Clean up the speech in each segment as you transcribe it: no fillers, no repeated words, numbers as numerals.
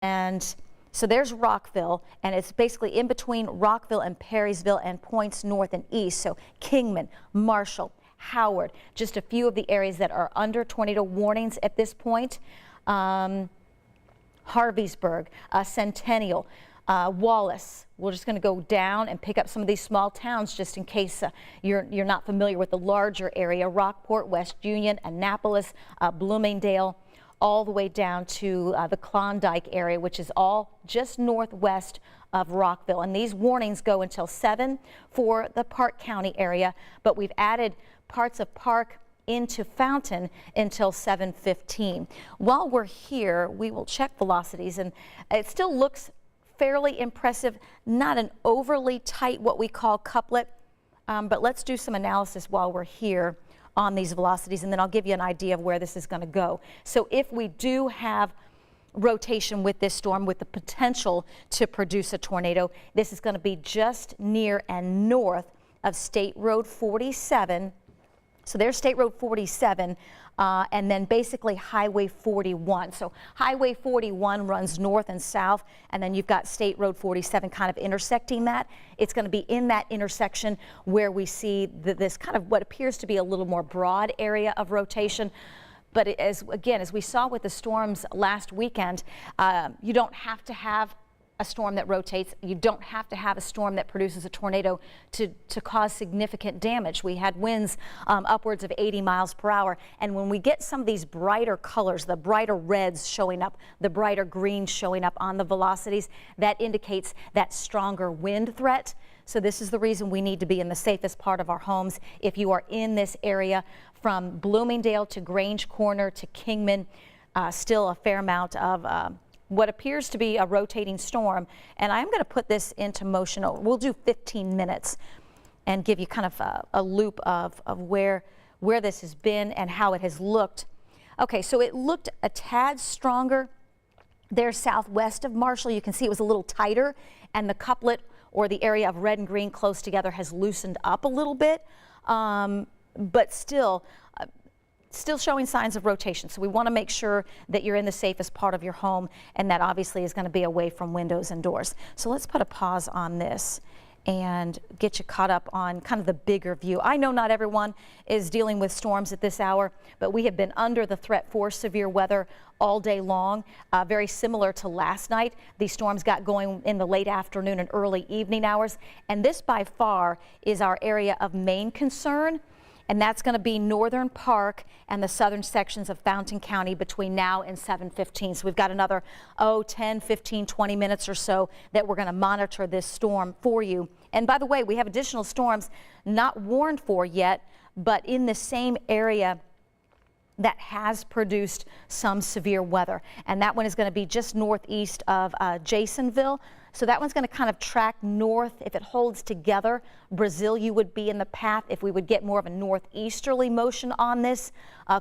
And so there's Rockville, and it's basically in between Rockville and Perrysville and points north and east. So Kingman, Marshall, Howard, just a few of the areas that are under tornado warnings at this point. Harveysburg, Centennial, Wallace. We're just going to go down and pick up some of these small towns just in case you're not familiar with the larger area. Rockport, West Union, Annapolis, Bloomingdale, all the way down to the Klondike area, which is all just northwest of Rockville. And these warnings go until 7 for the Park County area, but we've added parts of Park into Fountain until 7:15. While we're here, we will check velocities, and it still looks fairly impressive, not an overly tight what we call couplet, but let's do some analysis while we're here on these velocities, and then I'll give you an idea of where this is going to go. So if we do have rotation with this storm with the potential to produce a tornado, this is going to be just near and north of State Road 47. So there's State Road 47 and then basically Highway 41. So Highway 41 runs north and south, and then you've got State Road 47 kind of intersecting that. It's going to be in that intersection where we see this kind of what appears to be a little more broad area of rotation. But as we saw with the storms last weekend, you don't have to have a storm that rotates. You don't have to have a storm that produces a tornado to cause significant damage. We had winds upwards of 80 miles per hour. And when we get some of these brighter colors, the brighter reds showing up, the brighter greens showing up on the velocities, that indicates that stronger wind threat. So this is the reason we need to be in the safest part of our homes. If you are in this area from Bloomingdale to Grange Corner to Kingman, still a fair amount of what appears to be a rotating storm, and I'm going to put this into motion. We'll do 15 minutes and give you kind of a loop of where this has been and how it has looked. Okay, so it looked a tad stronger there southwest of Marshall. You can see it was a little tighter, and the couplet or the area of red and green close together has loosened up a little bit, but still showing signs of rotation. So we want to make sure that you're in the safest part of your home, and that obviously is going to be away from windows and doors. So let's put a pause on this and get you caught up on kind of the bigger view. I know not everyone is dealing with storms at this hour, but we have been under the threat for severe weather all day long, very similar to last night. These storms got going in the late afternoon and early evening hours, and this by far is our area of main concern. And that's going to be Northern Park and the southern sections of Fountain County between now and 7:15. So we've got another 10, 15, 20 minutes or so that we're going to monitor this storm for you. And by the way, we have additional storms not warned for yet, but in the same area that has produced some severe weather. And that one is going to be just northeast of Jasonville. So that one's going to kind of track north. If it holds together, Brazilian would be in the path. If we would get more of a northeasterly motion on this,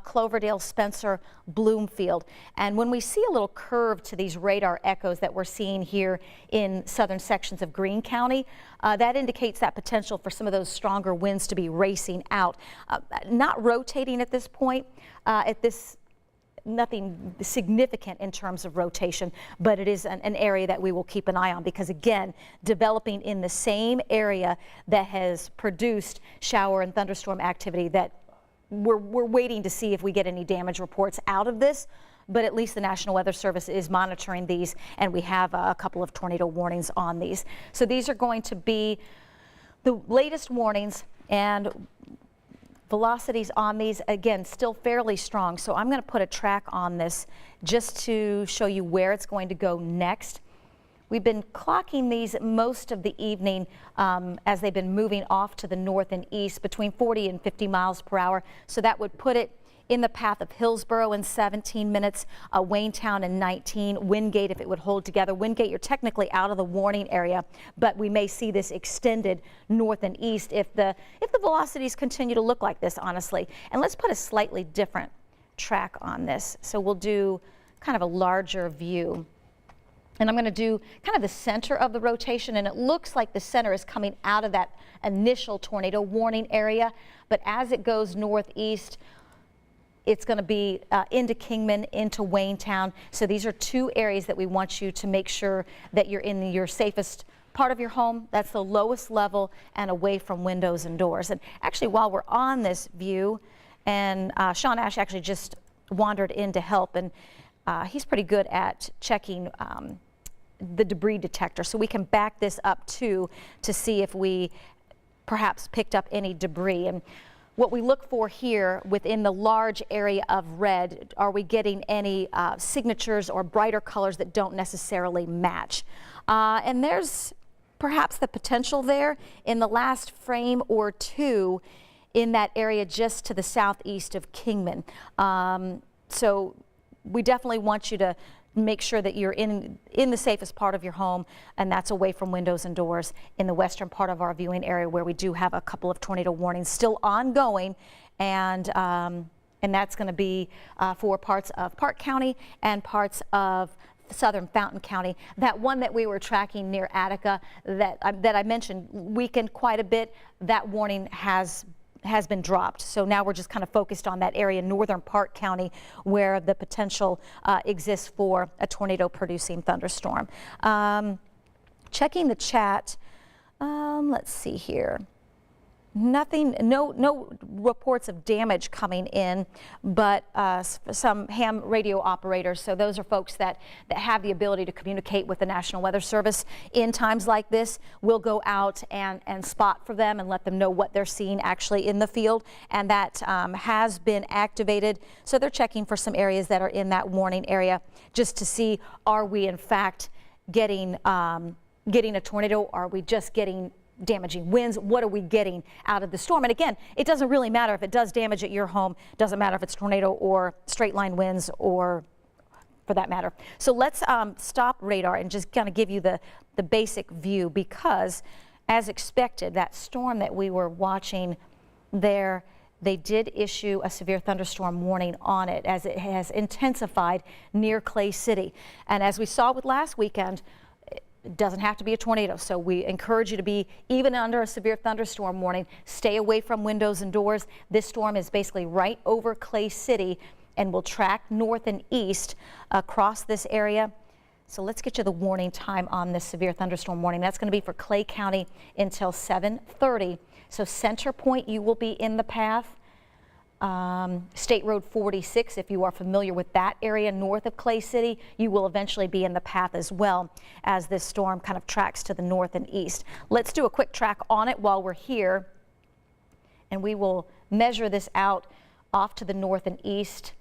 Cloverdale, Spencer, Bloomfield. And when we see a little curve to these radar echoes that we're seeing here in southern sections of Greene County, that indicates that potential for some of those stronger winds to be racing out. Not rotating at this point, nothing significant in terms of rotation, but it is an area that we will keep an eye on because, again, developing in the same area that has produced shower and thunderstorm activity that we're waiting to see if we get any damage reports out of this, but at least the National Weather Service is monitoring these, and we have a couple of tornado warnings on these. So these are going to be the latest warnings, and velocities on these, again, still fairly strong. So I'm going to put a track on this just to show you where it's going to go next. We've been clocking these most of the evening as they've been moving off to the north and east between 40 and 50 miles per hour. So that would put it in the path of Hillsborough in 17 minutes, Waynetown in 19, Wingate if it would hold together. Wingate, you're technically out of the warning area, but we may see this extended north and east if the velocities continue to look like this, honestly. And let's put a slightly different track on this. So we'll do kind of a larger view. And I'm going to do kind of the center of the rotation, and it looks like the center is coming out of that initial tornado warning area, but as it goes northeast, It's going to be into Kingman, into Waynetown. So these are two areas that we want you to make sure that you're in your safest part of your home. That's the lowest level and away from windows and doors. And actually, while we're on this view, and Sean Ash actually just wandered in to help, and he's pretty good at checking the debris detector. So we can back this up too to see if we perhaps picked up any debris. And what we look for here within the large area of red, are we getting any signatures or brighter colors that don't necessarily match? And there's perhaps the potential there in the last frame or two in that area just to the southeast of Kingman. So we definitely want you to make sure that you're in the safest part of your home, and that's away from windows and doors in the western part of our viewing area, where we do have a couple of tornado warnings still ongoing, and that's going to be for parts of Park County and parts of southern Fountain County. That one that we were tracking near Attica that I mentioned weakened quite a bit, that warning has been dropped. So now we're just kind of focused on that area, northern Park County, where the potential exists for a tornado producing thunderstorm. Checking the chat, let's see here. Nothing, no reports of damage coming in, but some ham radio operators. So those are folks that have the ability to communicate with the National Weather Service in times like this. We'll go out and spot for them and let them know what they're seeing actually in the field, and that has been activated. So they're checking for some areas that are in that warning area just to see, are we in fact getting a tornado? Are we just getting damaging winds? What are we getting out of the storm? And again, it doesn't really matter if it does damage at your home. Doesn't matter if it's tornado or straight line winds, or for that matter. So let's stop radar and just kind of give you the basic view, because as expected, that storm that we were watching there, they did issue a severe thunderstorm warning on it as it has intensified near Clay City. And as we saw with last weekend, it doesn't have to be a tornado, so we encourage you to be, even under a severe thunderstorm warning, stay away from windows and doors. This storm is basically right over Clay City and will track north and east across this area. So let's get you the warning time on this severe thunderstorm warning. That's going to be for Clay County until 7:30. So Center Point, you will be in the path. State Road 46, if you are familiar with that area north of Clay City, you will eventually be in the path as well as this storm kind of tracks to the north and east. Let's do a quick track on it while we're here, and we will measure this out off to the north and east.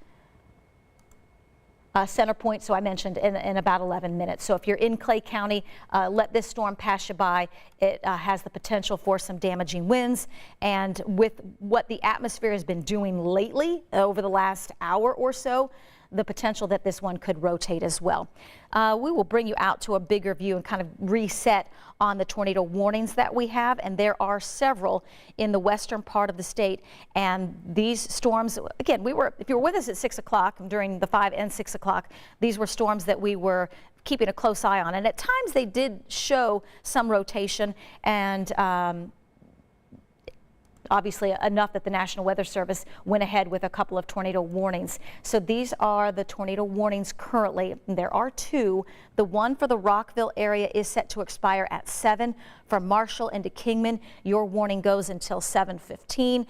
Center Point, so I mentioned, in about 11 minutes. So if you're in Clay County, let this storm pass you by. It has the potential for some damaging winds, and with what the atmosphere has been doing lately over the last hour or so, the potential that this one could rotate as well. We will bring you out to a bigger view and kind of reset on the tornado warnings that we have, and there are several in the western part of the state. And these storms, again, if you were with us at 6 o'clock during the 5 and 6 o'clock, these were storms that we were keeping a close eye on, and at times they did show some rotation, and obviously enough that the National Weather Service went ahead with a couple of tornado warnings. So these are the tornado warnings currently. There are two. The one for the Rockville area is set to expire at 7. From Marshall into Kingman, your warning goes until 7:15.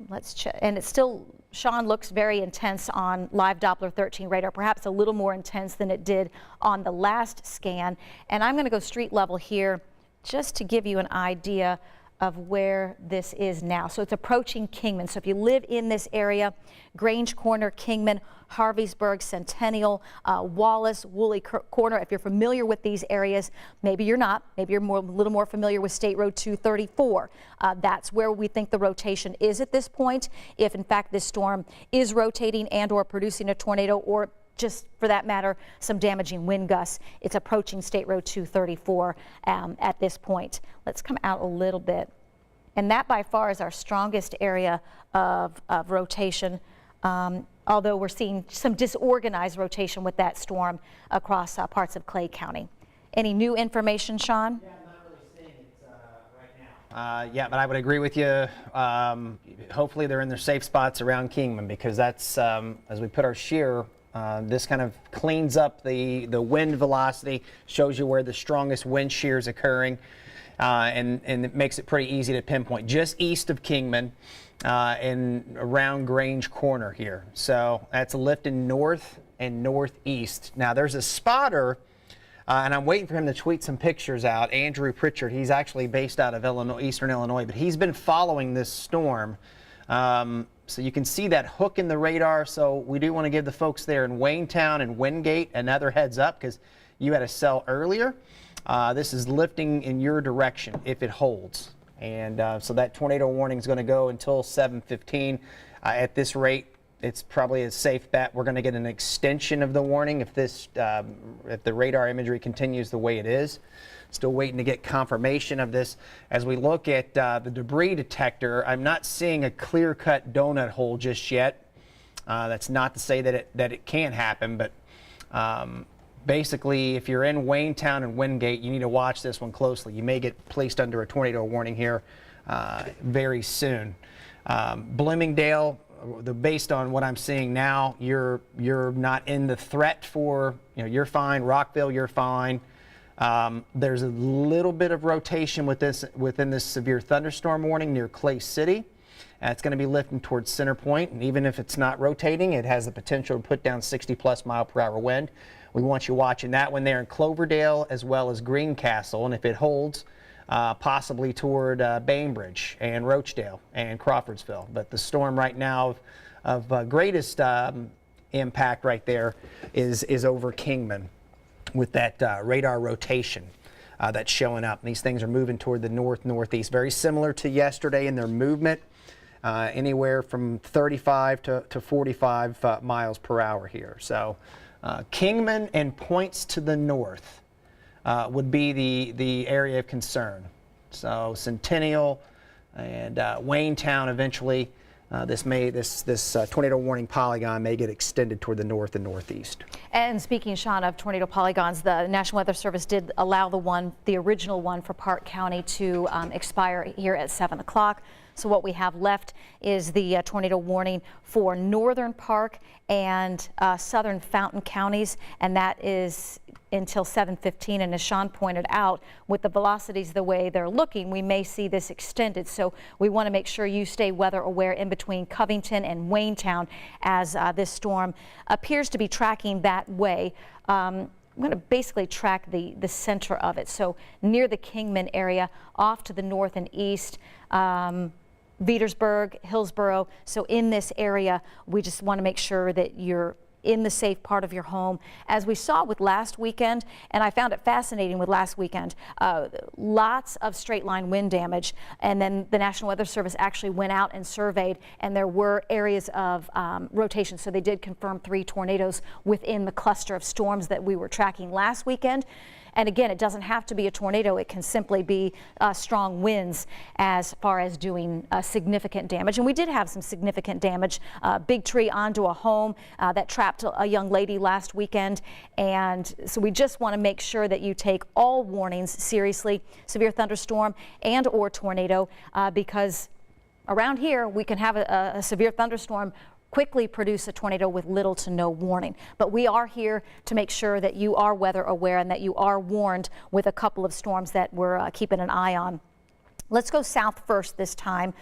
Let's check, and it's still, Sean, looks very intense on live Doppler 13 radar, perhaps a little more intense than it did on the last scan. And I'm going to go street level here just to give you an idea of where this is now. So it's approaching Kingman. So if you live in this area, Grange Corner, Kingman, Harveysburg, Centennial, Wallace, Woolley Corner, if you're familiar with these areas, maybe you're not, maybe you're a little more familiar with State Road 234. That's where we think the rotation is at this point. If in fact this storm is rotating and or producing a tornado, or just for that matter, some damaging wind gusts, it's approaching State Road 234 at this point. Let's come out a little bit. And that by far is our strongest area of rotation, although we're seeing some disorganized rotation with that storm across parts of Clay County. Any new information, Sean? Yeah, I'm not really seeing it right Yeah, but I would agree with you. Hopefully they're in their safe spots around Kingman, because that's, as we put our shear, this kind of cleans up the wind velocity, shows you where the strongest wind shear is occurring, and it makes it pretty easy to pinpoint. Just east of Kingman and around Grange Corner here. So that's lifting north and northeast. Now there's a spotter, and I'm waiting for him to tweet some pictures out. Andrew Pritchard, he's actually based out of Illinois, Eastern Illinois, but he's been following this storm. So you can see that hook in the radar. So we do want to give the folks there in Waynetown and Wingate another heads up, because you had a cell earlier. This is lifting in your direction if it holds. And so that tornado warning is going to go until 7:15. At this rate, it's probably a safe bet we're going to get an extension of the warning if the radar imagery continues the way it is. Still waiting to get confirmation of this. As we look at the debris detector, I'm not seeing a clear-cut donut hole just yet. That's not to say that it can't happen, but basically, if you're in Waynetown and Wingate, you need to watch this one closely. You may get placed under a tornado warning here very soon. Bloomingdale, based on what I'm seeing now, you're not in the threat for, you're fine. Rockville, you're fine. There's a little bit of rotation within this severe thunderstorm warning near Clay City. It's going to be lifting towards Center Point, and even if it's not rotating, it has the potential to put down 60+ mile/hour wind. We want you watching that one there in Cloverdale as well as Greencastle, and if it holds, possibly toward Bainbridge and Rochdale and Crawfordsville. But the storm right now of greatest impact right there is over Kingman, with that radar rotation that's showing up. And these things are moving toward the northeast, very similar to yesterday in their movement, anywhere from 35 to 45 miles per hour here. So Kingman and points to the north would be the area of concern. So Centennial and Waynetown eventually. This tornado warning polygon may get extended toward the north and northeast. And speaking, Sean, of tornado polygons, the National Weather Service did allow the original one for Park County to expire here at 7 o'clock. So what we have left is the tornado warning for northern Park and southern Fountain counties, and that is until 7:15. And as Sean pointed out, with the velocities the way they're looking, we may see this extended. So we want to make sure you stay weather aware in between Covington and Waynetown as this storm appears to be tracking that way. I'm going to basically track the center of it. So near the Kingman area, off to the north and east, Veedersburg, Hillsborough. So in this area, we just want to make sure that you're in the safe part of your home. As we saw with last weekend, and I found it fascinating with last weekend, lots of straight line wind damage, and then the National Weather Service actually went out and surveyed, and there were areas of rotation. So they did confirm 3 tornadoes within the cluster of storms that we were tracking last weekend. And again, it doesn't have to be a tornado. It can simply be strong winds as far as doing significant damage. And we did have some significant damage. Big tree onto a home that trapped a young lady last weekend. And so we just want to make sure that you take all warnings seriously, severe thunderstorm and or tornado, because around here we can have a severe thunderstorm quickly produce a tornado with little to no warning. But we are here to make sure that you are weather aware and that you are warned with a couple of storms that we're keeping an eye on. Let's go south first this time.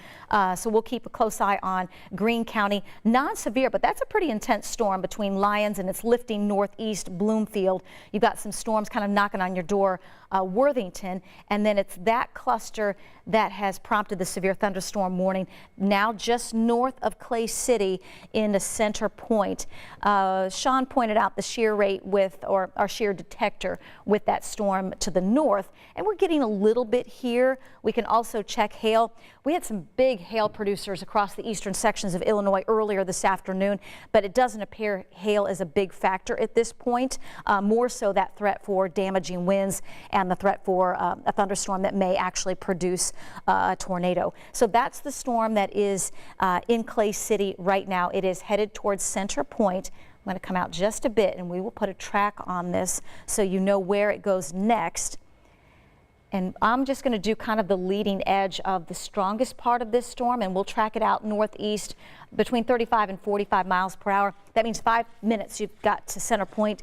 So we'll keep a close eye on Greene County. Non-severe, but that's a pretty intense storm between Lyons and it's lifting northeast Bloomfield. You've got some storms kind of knocking on your door, Worthington, and then it's that cluster that has prompted the severe thunderstorm warning now just north of Clay City in the Center Point. Sean pointed out the shear rate or our shear detector with that storm to the north, and we're getting a little bit here. We can also check hail. We had some big hail producers across the eastern sections of Illinois earlier this afternoon, but it doesn't appear hail is a big factor at this point. More so that threat for damaging winds and the threat for a thunderstorm that may actually produce a tornado. So that's the storm that is in Clay City right now. It is headed towards Center Point. I'm going to come out just a bit and we will put a track on this so you know where it goes next. And I'm just going to do kind of the leading edge of the strongest part of this storm, and we'll track it out northeast between 35 and 45 miles per hour. That means 5 minutes you've got to center point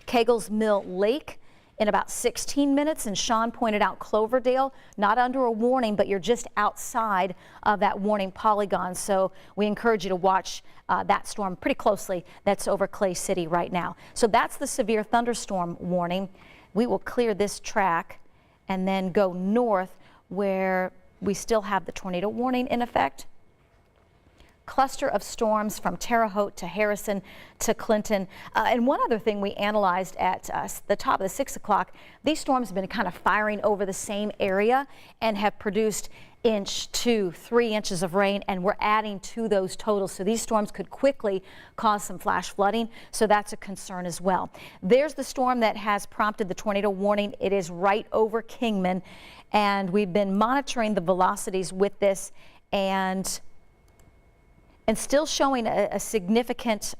Kegel's Mill Lake in about 16 minutes. And Sean pointed out Cloverdale, not under a warning, but you're just outside of that warning polygon. So we encourage you to watch that storm pretty closely. That's over Clay City right now. So that's the severe thunderstorm warning. We will clear this track and then go north where we still have the tornado warning in effect. Cluster of storms from Terre Haute to Harrison to Clinton. And one other thing we analyzed at the top of the 6 o'clock, these storms have been kind of firing over the same area and have produced 1 to 3 inches of rain, and we're adding to those totals. So these storms could quickly cause some flash flooding. So that's a concern as well. There's the storm that has prompted the tornado warning. It is right over Kingman, and we've been monitoring the velocities with this and still showing a significant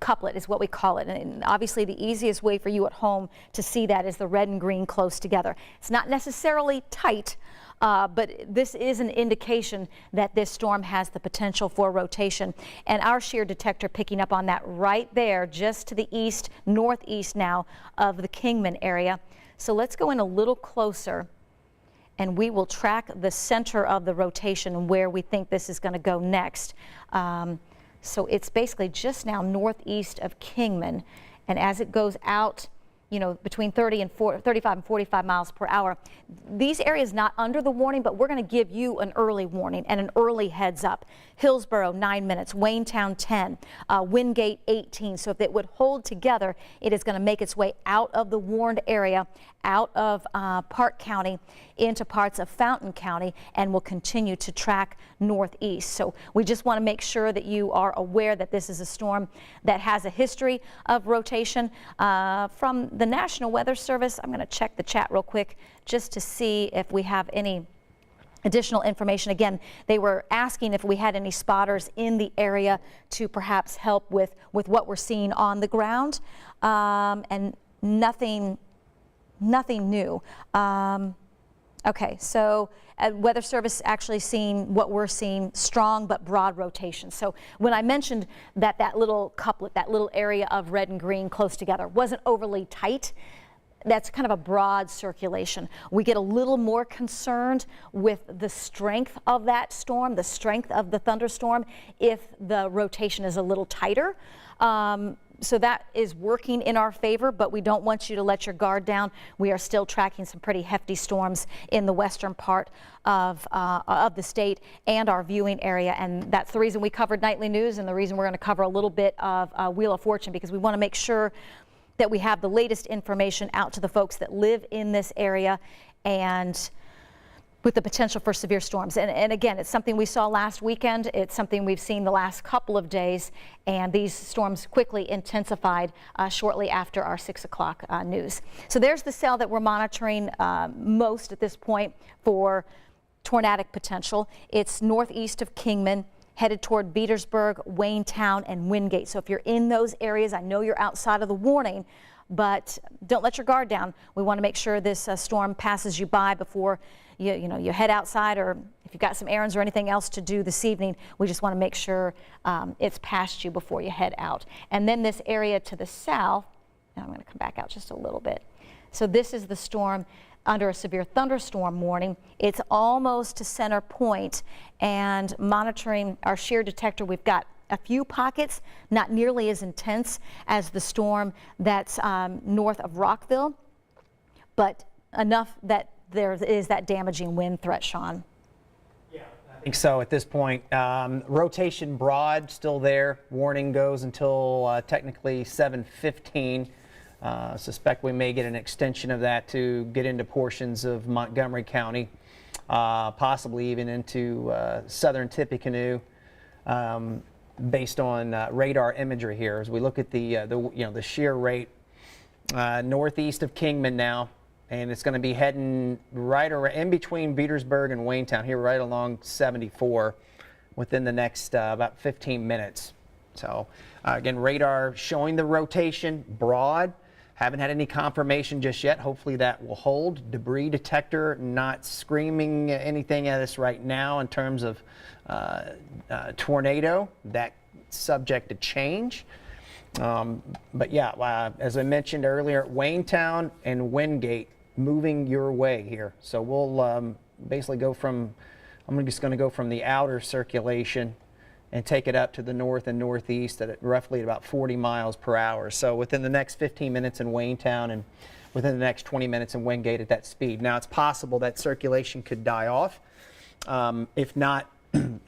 couplet is what we call it. And obviously the easiest way for you at home to see that is the red and green close together. It's not necessarily tight, but this is an indication that this storm has the potential for rotation. And our shear detector picking up on that right there, just to the east, northeast now of the Kingman area. So let's go in a little closer, and we will track the center of the rotation and where we think this is going to go next. So it's basically just now northeast of Kingman, and as it goes out, you know, between 35 and 45 miles per hour. These areas not under the warning, but we're going to give you an early warning and an early heads up. Hillsborough 9 minutes, Waynetown 10, Wingate 18. So if it would hold together, it is going to make its way out of the warned area, out of Park County into parts of Fountain County, and will continue to track northeast. So we just want to make sure that you are aware that this is a storm that has a history of rotation. From the National Weather Service, I'm going to check the chat real quick just to see if we have any additional information. Again, they were asking if we had any spotters in the area to perhaps help with what we're seeing on the ground, and nothing new. Okay, so Weather Service actually seeing what we're seeing, strong but broad rotation. So when I mentioned that little couplet, that little area of red and green close together wasn't overly tight, that's kind of a broad circulation. We get a little more concerned with the strength of that storm, the strength of the thunderstorm, if the rotation is a little tighter. So that is working in our favor, but we don't want you to let your guard down. We are still tracking some pretty hefty storms in the western part of the state and our viewing area, and that's the reason we covered nightly news and the reason we're going to cover a little bit of Wheel of Fortune, because we want to make sure that we have the latest information out to the folks that live in this area and with the potential for severe storms. And again, it's something we saw last weekend. It's something we've seen the last couple of days, and these storms quickly intensified shortly after our 6 o'clock news. So there's the cell that we're monitoring most at this point for tornadic potential. It's northeast of Kingman, headed toward Petersburg, Waynetown, and Wingate. So if you're in those areas, I know you're outside of the warning, but don't let your guard down. We want to make sure this storm passes you by before you head outside, or if you've got some errands or anything else to do this evening. We just want to make sure it's past you before you head out. And then this area to the south, and I'm going to come back out just a little bit. So this is the storm under a severe thunderstorm warning. It's almost to center point, and monitoring our shear detector, we've got a few pockets, not nearly as intense as the storm that's north of Rockville, but enough that there is that damaging wind threat, Sean. Yeah, I think so at this point. Rotation broad, still there. Warning goes until technically 7:15. Suspect we may get an extension of that to get into portions of Montgomery County, possibly even into southern Tippecanoe, based on radar imagery here. As we look at the shear rate northeast of Kingman now, and it's going to be heading right around in between Petersburg and Waynetown here, right along 74, within the next about 15 minutes. So again, radar showing the rotation broad. Haven't had any confirmation just yet. Hopefully that will hold. Debris detector not screaming anything at us right now in terms of tornado. That's subject to change. But yeah, as I mentioned earlier, Waynetown and Wingate moving your way here. So we'll basically go from, I'm just going to go from the outer circulation and take it up to the north and northeast at roughly about 40 miles per hour. So within the next 15 minutes in Waynetown and within the next 20 minutes in Wingate at that speed. Now it's possible that circulation could die off. If not,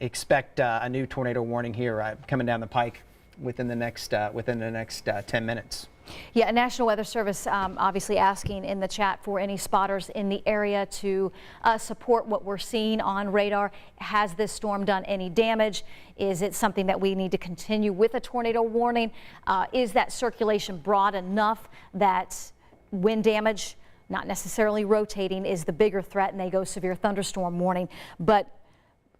expect a new tornado warning here coming down the pike within the next 10 minutes. Yeah, National Weather Service obviously asking in the chat for any spotters in the area to support what we're seeing on radar. Has this storm done any damage? Is it something that we need to continue with a tornado warning? Is that circulation broad enough that wind damage, not necessarily rotating, is the bigger threat and they go severe thunderstorm warning? But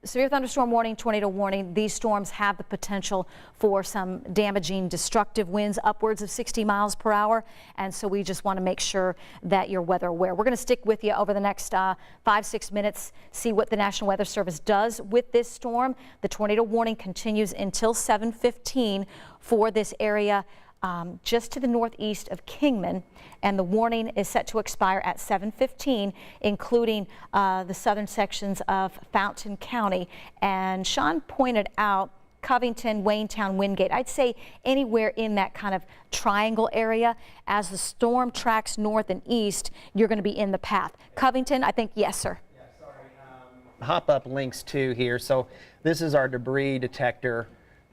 severe thunderstorm warning, tornado warning, these storms have the potential for some damaging, destructive winds upwards of 60 miles per hour. And so we just want to make sure that you're weather aware. We're going to stick with you over the next 5-6 minutes, see what the National Weather Service does with this storm. The tornado warning continues until 7:15 for this area just to the northeast of Kingman, and the warning is set to expire at 7:15, including the southern sections of Fountain County. And Sean pointed out Covington, Waynetown, Wingate. I'd say anywhere in that kind of triangle area. As the storm tracks north and east, you're going to be in the path. Covington, I think, yes, sir. Yeah, sorry. Hop up links too here. So this is our debris detector.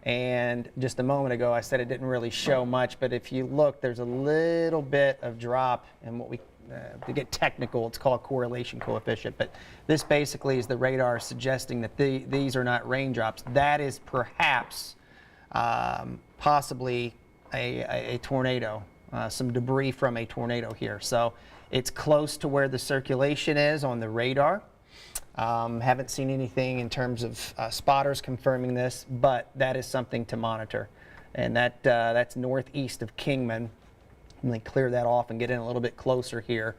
And just a moment ago, I said it didn't really show much, but if you look, there's a little bit of drop in what we, to get technical, it's called correlation coefficient. But this basically is the radar suggesting that these are not raindrops. That is perhaps possibly a tornado, some debris from a tornado here. So it's close to where the circulation is on the radar. Haven't seen anything in terms of spotters confirming this, but that is something to monitor. And that's northeast of Kingman. Let me clear that off and get in a little bit closer here.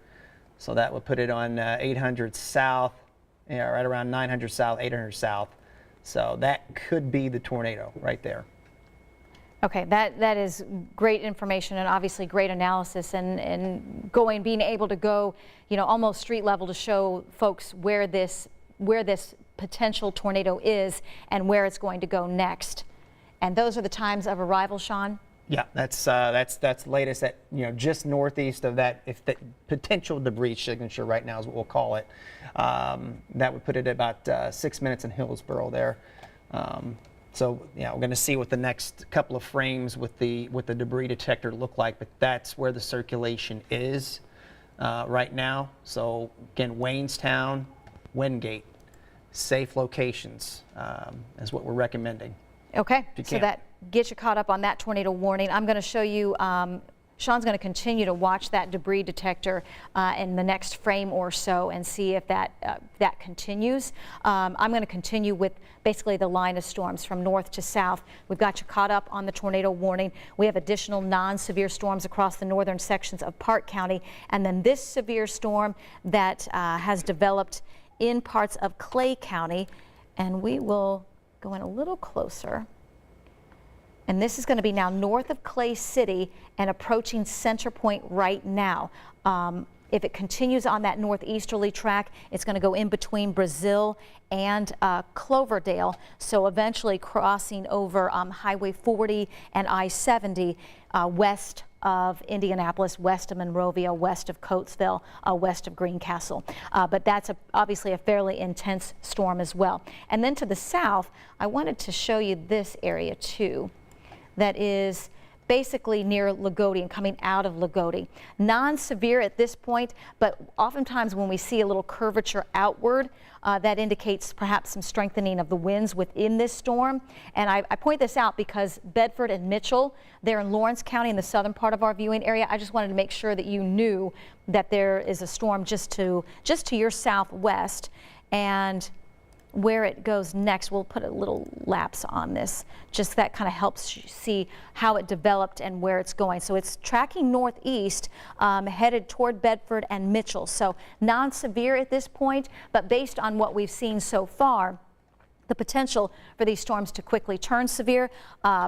So that would put it on 800 south, yeah, right around 900 south, 800 south. So that could be the tornado right there. Okay, that is great information and obviously great analysis, and being able to go, almost street level to show folks where this potential tornado is and where it's going to go next. And those are the times of arrival, Sean? Yeah, that's latest at just northeast of that. If the potential debris signature right now is what we'll call it, that would put it at about 6 minutes in Hillsborough there. So yeah, we're going to see what the next couple of frames with the debris detector look like, but that's where the circulation is right now. So again, Waynetown, Wingate, safe locations is what we're recommending. Okay, so that gets you caught up on that tornado warning. I'm going to show you. Sean's going to continue to watch that debris detector in the next frame or so and see if that continues. I'm going to continue with basically the line of storms from north to south. We've got you caught up on the tornado warning. We have additional non-severe storms across the northern sections of Park County, and then this severe storm that has developed in parts of Clay County, and we will go in a little closer. And this is going to be now north of Clay City and approaching Center Point right now. If it continues on that northeasterly track, it's going to go in between Brazil and Cloverdale, so eventually crossing over Highway 40 and I-70 west of Indianapolis, west of Monrovia, west of Coatesville, west of Greencastle. But that's obviously a fairly intense storm as well. And then to the south, I wanted to show you this area too. That is basically near Lagodi and coming out of Lagodi. Non-severe at this point, but oftentimes when we see a little curvature outward, that indicates perhaps some strengthening of the winds within this storm. And I point this out because Bedford and Mitchell, they're in Lawrence County in the southern part of our viewing area. I just wanted to make sure that you knew that there is a storm just to your southwest. And where it goes next, we'll put a little lapse on this, just that kind of helps you see how it developed and where it's going. So it's tracking northeast, headed toward Bedford and Mitchell. So non-severe at this point, but based on what we've seen so far, the potential for these storms to quickly turn severe,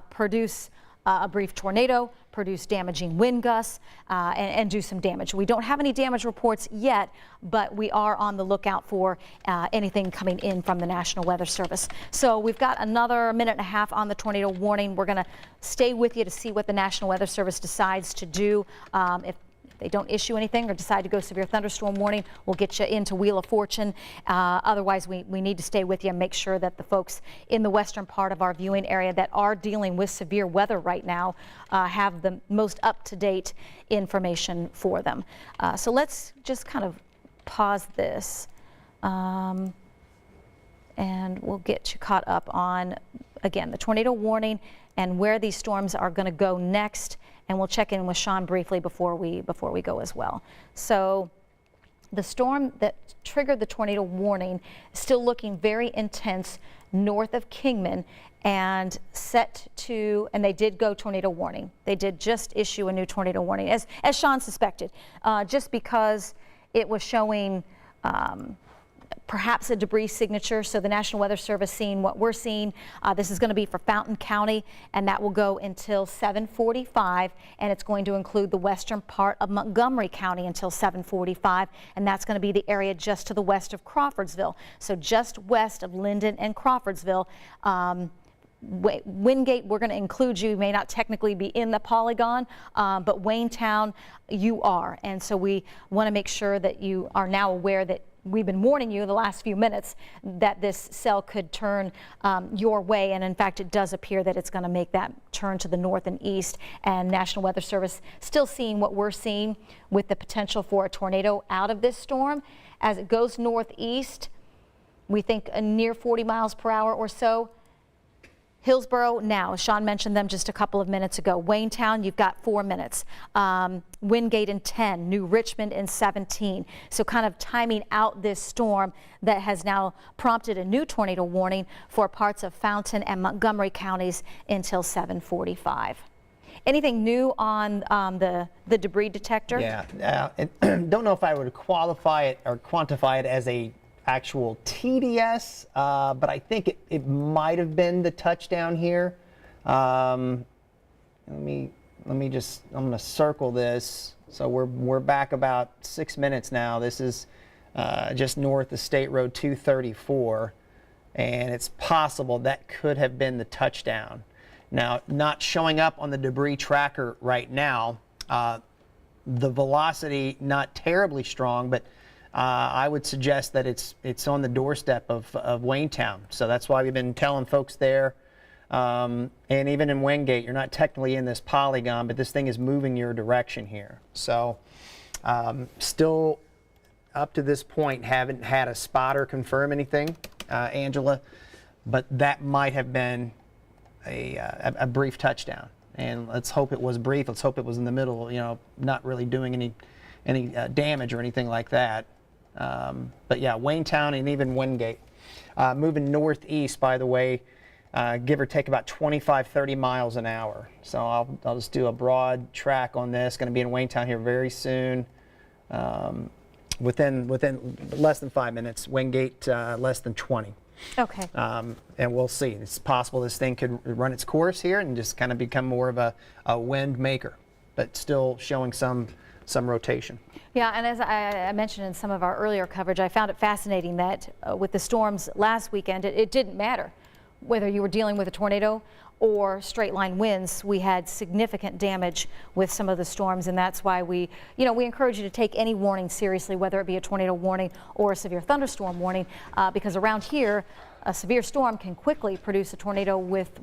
produce a brief tornado, produce damaging wind gusts, and do some damage. We don't have any damage reports yet, but we are on the lookout for anything coming in from the National Weather Service. So we've got another minute and a half on the tornado warning. We're going to stay with you to see what the National Weather Service decides to do. If they don't issue anything or decide to go severe thunderstorm warning, we'll get you into Wheel of Fortune. Otherwise, we need to stay with you and make sure that the folks in the western part of our viewing area that are dealing with severe weather right now have the most up-to-date information for them. So let's just kind of pause this and we'll get you caught up on, again, the tornado warning and where these storms are going to go next. And we'll check in with Sean briefly before we go as well. So the storm that triggered the tornado warning is still looking very intense north of Kingman and set to, and they did go tornado warning. They did just issue a new tornado warning, as Sean suspected, just because it was showing perhaps a debris signature. So the National Weather Service seeing what we're seeing. This is going to be for Fountain County, and that will go until 7:45, and it's going to include the western part of Montgomery County until 7:45, and that's going to be the area just to the west of Crawfordsville. So just west of Linden and Crawfordsville. Wingate, we're going to include you. You may not technically be in the polygon, but Waynetown, you are. And so we want to make sure that you are now aware that we've been warning you the last few minutes that this cell could turn your way, and in fact it does appear that it's going to make that turn to the north and east, and National Weather Service still seeing what we're seeing with the potential for a tornado out of this storm. As it goes northeast, we think a near 40 miles per hour or so. Hillsborough now, Sean mentioned them just a couple of minutes ago. Waynetown, you've got 4 minutes. Wingate in 10, New Richmond in 17. So kind of timing out this storm that has now prompted a new tornado warning for parts of Fountain and Montgomery counties until 7:45. Anything new on the debris detector? Yeah, don't know if I would qualify it or quantify it as a actual TDS, but I think it might have been the touchdown here. Let me just, I'm going to circle this. So we're back about 6 minutes now. This is just north of State Road 234, and it's possible that could have been the touchdown. Now, not showing up on the debris tracker right now. The velocity not terribly strong, but I would suggest that it's on the doorstep of Waynetown. So that's why we've been telling folks there. And even in Wingate, you're not technically in this polygon, but this thing is moving your direction here. So still up to this point, haven't had a spotter confirm anything, Angela, but that might have been a brief touchdown. And let's hope it was brief. Let's hope it was in the middle, you know, not really doing any damage or anything like that. But yeah, Waynetown and even Wingate. Moving northeast, by the way, give or take about 25-30 miles an hour. So I'll just do a broad track on this. Going to be in Waynetown here very soon. Within less than 5 minutes. Wingate less than 20. Okay. And we'll see. It's possible this thing could run its course here and just kind of become more of a wind maker, but still showing some rotation. Yeah, and as I mentioned in some of our earlier coverage, I found it fascinating that with the storms last weekend, it didn't matter whether you were dealing with a tornado or straight line winds. We had significant damage with some of the storms, and that's why we encourage you to take any warning seriously, whether it be a tornado warning or a severe thunderstorm warning, because around here, a severe storm can quickly produce a tornado with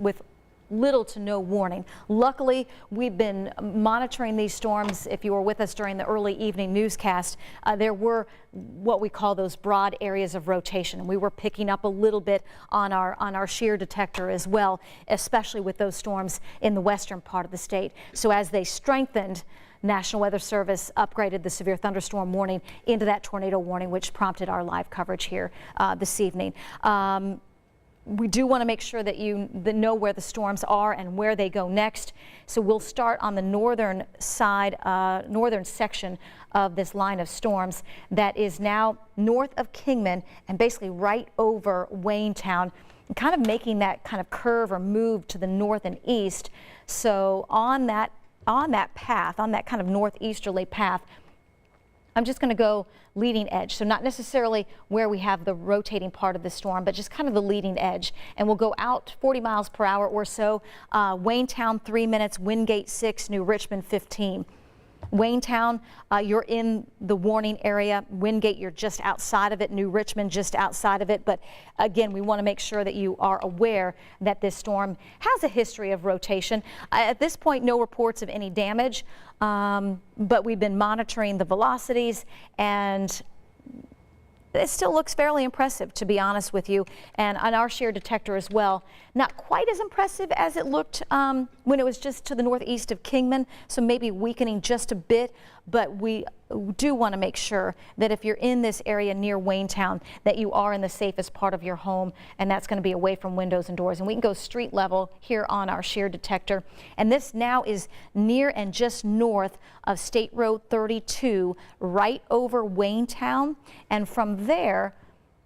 little to no warning. Luckily, we've been monitoring these storms. If you were with us during the early evening newscast, there were what we call those broad areas of rotation. We were picking up a little bit on our shear detector as well, especially with those storms in the western part of the state. So as they strengthened, National Weather Service upgraded the severe thunderstorm warning into that tornado warning, which prompted our live coverage here this evening. We do want to make sure that you know where the storms are and where they go next. So we'll start on the northern side, northern section of this line of storms that is now north of Kingman and basically right over Waynetown, and kind of making that kind of curve or move to the north and east. So on that path, on that kind of northeasterly path, I'm just going to go leading edge. So not necessarily where we have the rotating part of the storm, but just kind of the leading edge. And we'll go out 40 miles per hour or so. Waynetown 3 minutes, Wingate 6, New Richmond 15. Waynetown, you're in the warning area. Wingate, you're just outside of it. New Richmond, just outside of it. But again, we want to make sure that you are aware that this storm has a history of rotation. At this point, no reports of any damage, but we've been monitoring the velocities, and it still looks fairly impressive, to be honest with you, and on our shear detector as well. Not quite as impressive as it looked when it was just to the northeast of Kingman, so maybe weakening just a bit, but we do want to make sure that if you're in this area near Waynetown, that you are in the safest part of your home, and that's going to be away from windows and doors. And we can go street level here on our shear detector, and this now is near and just north of State Road 32, right over Waynetown, and from there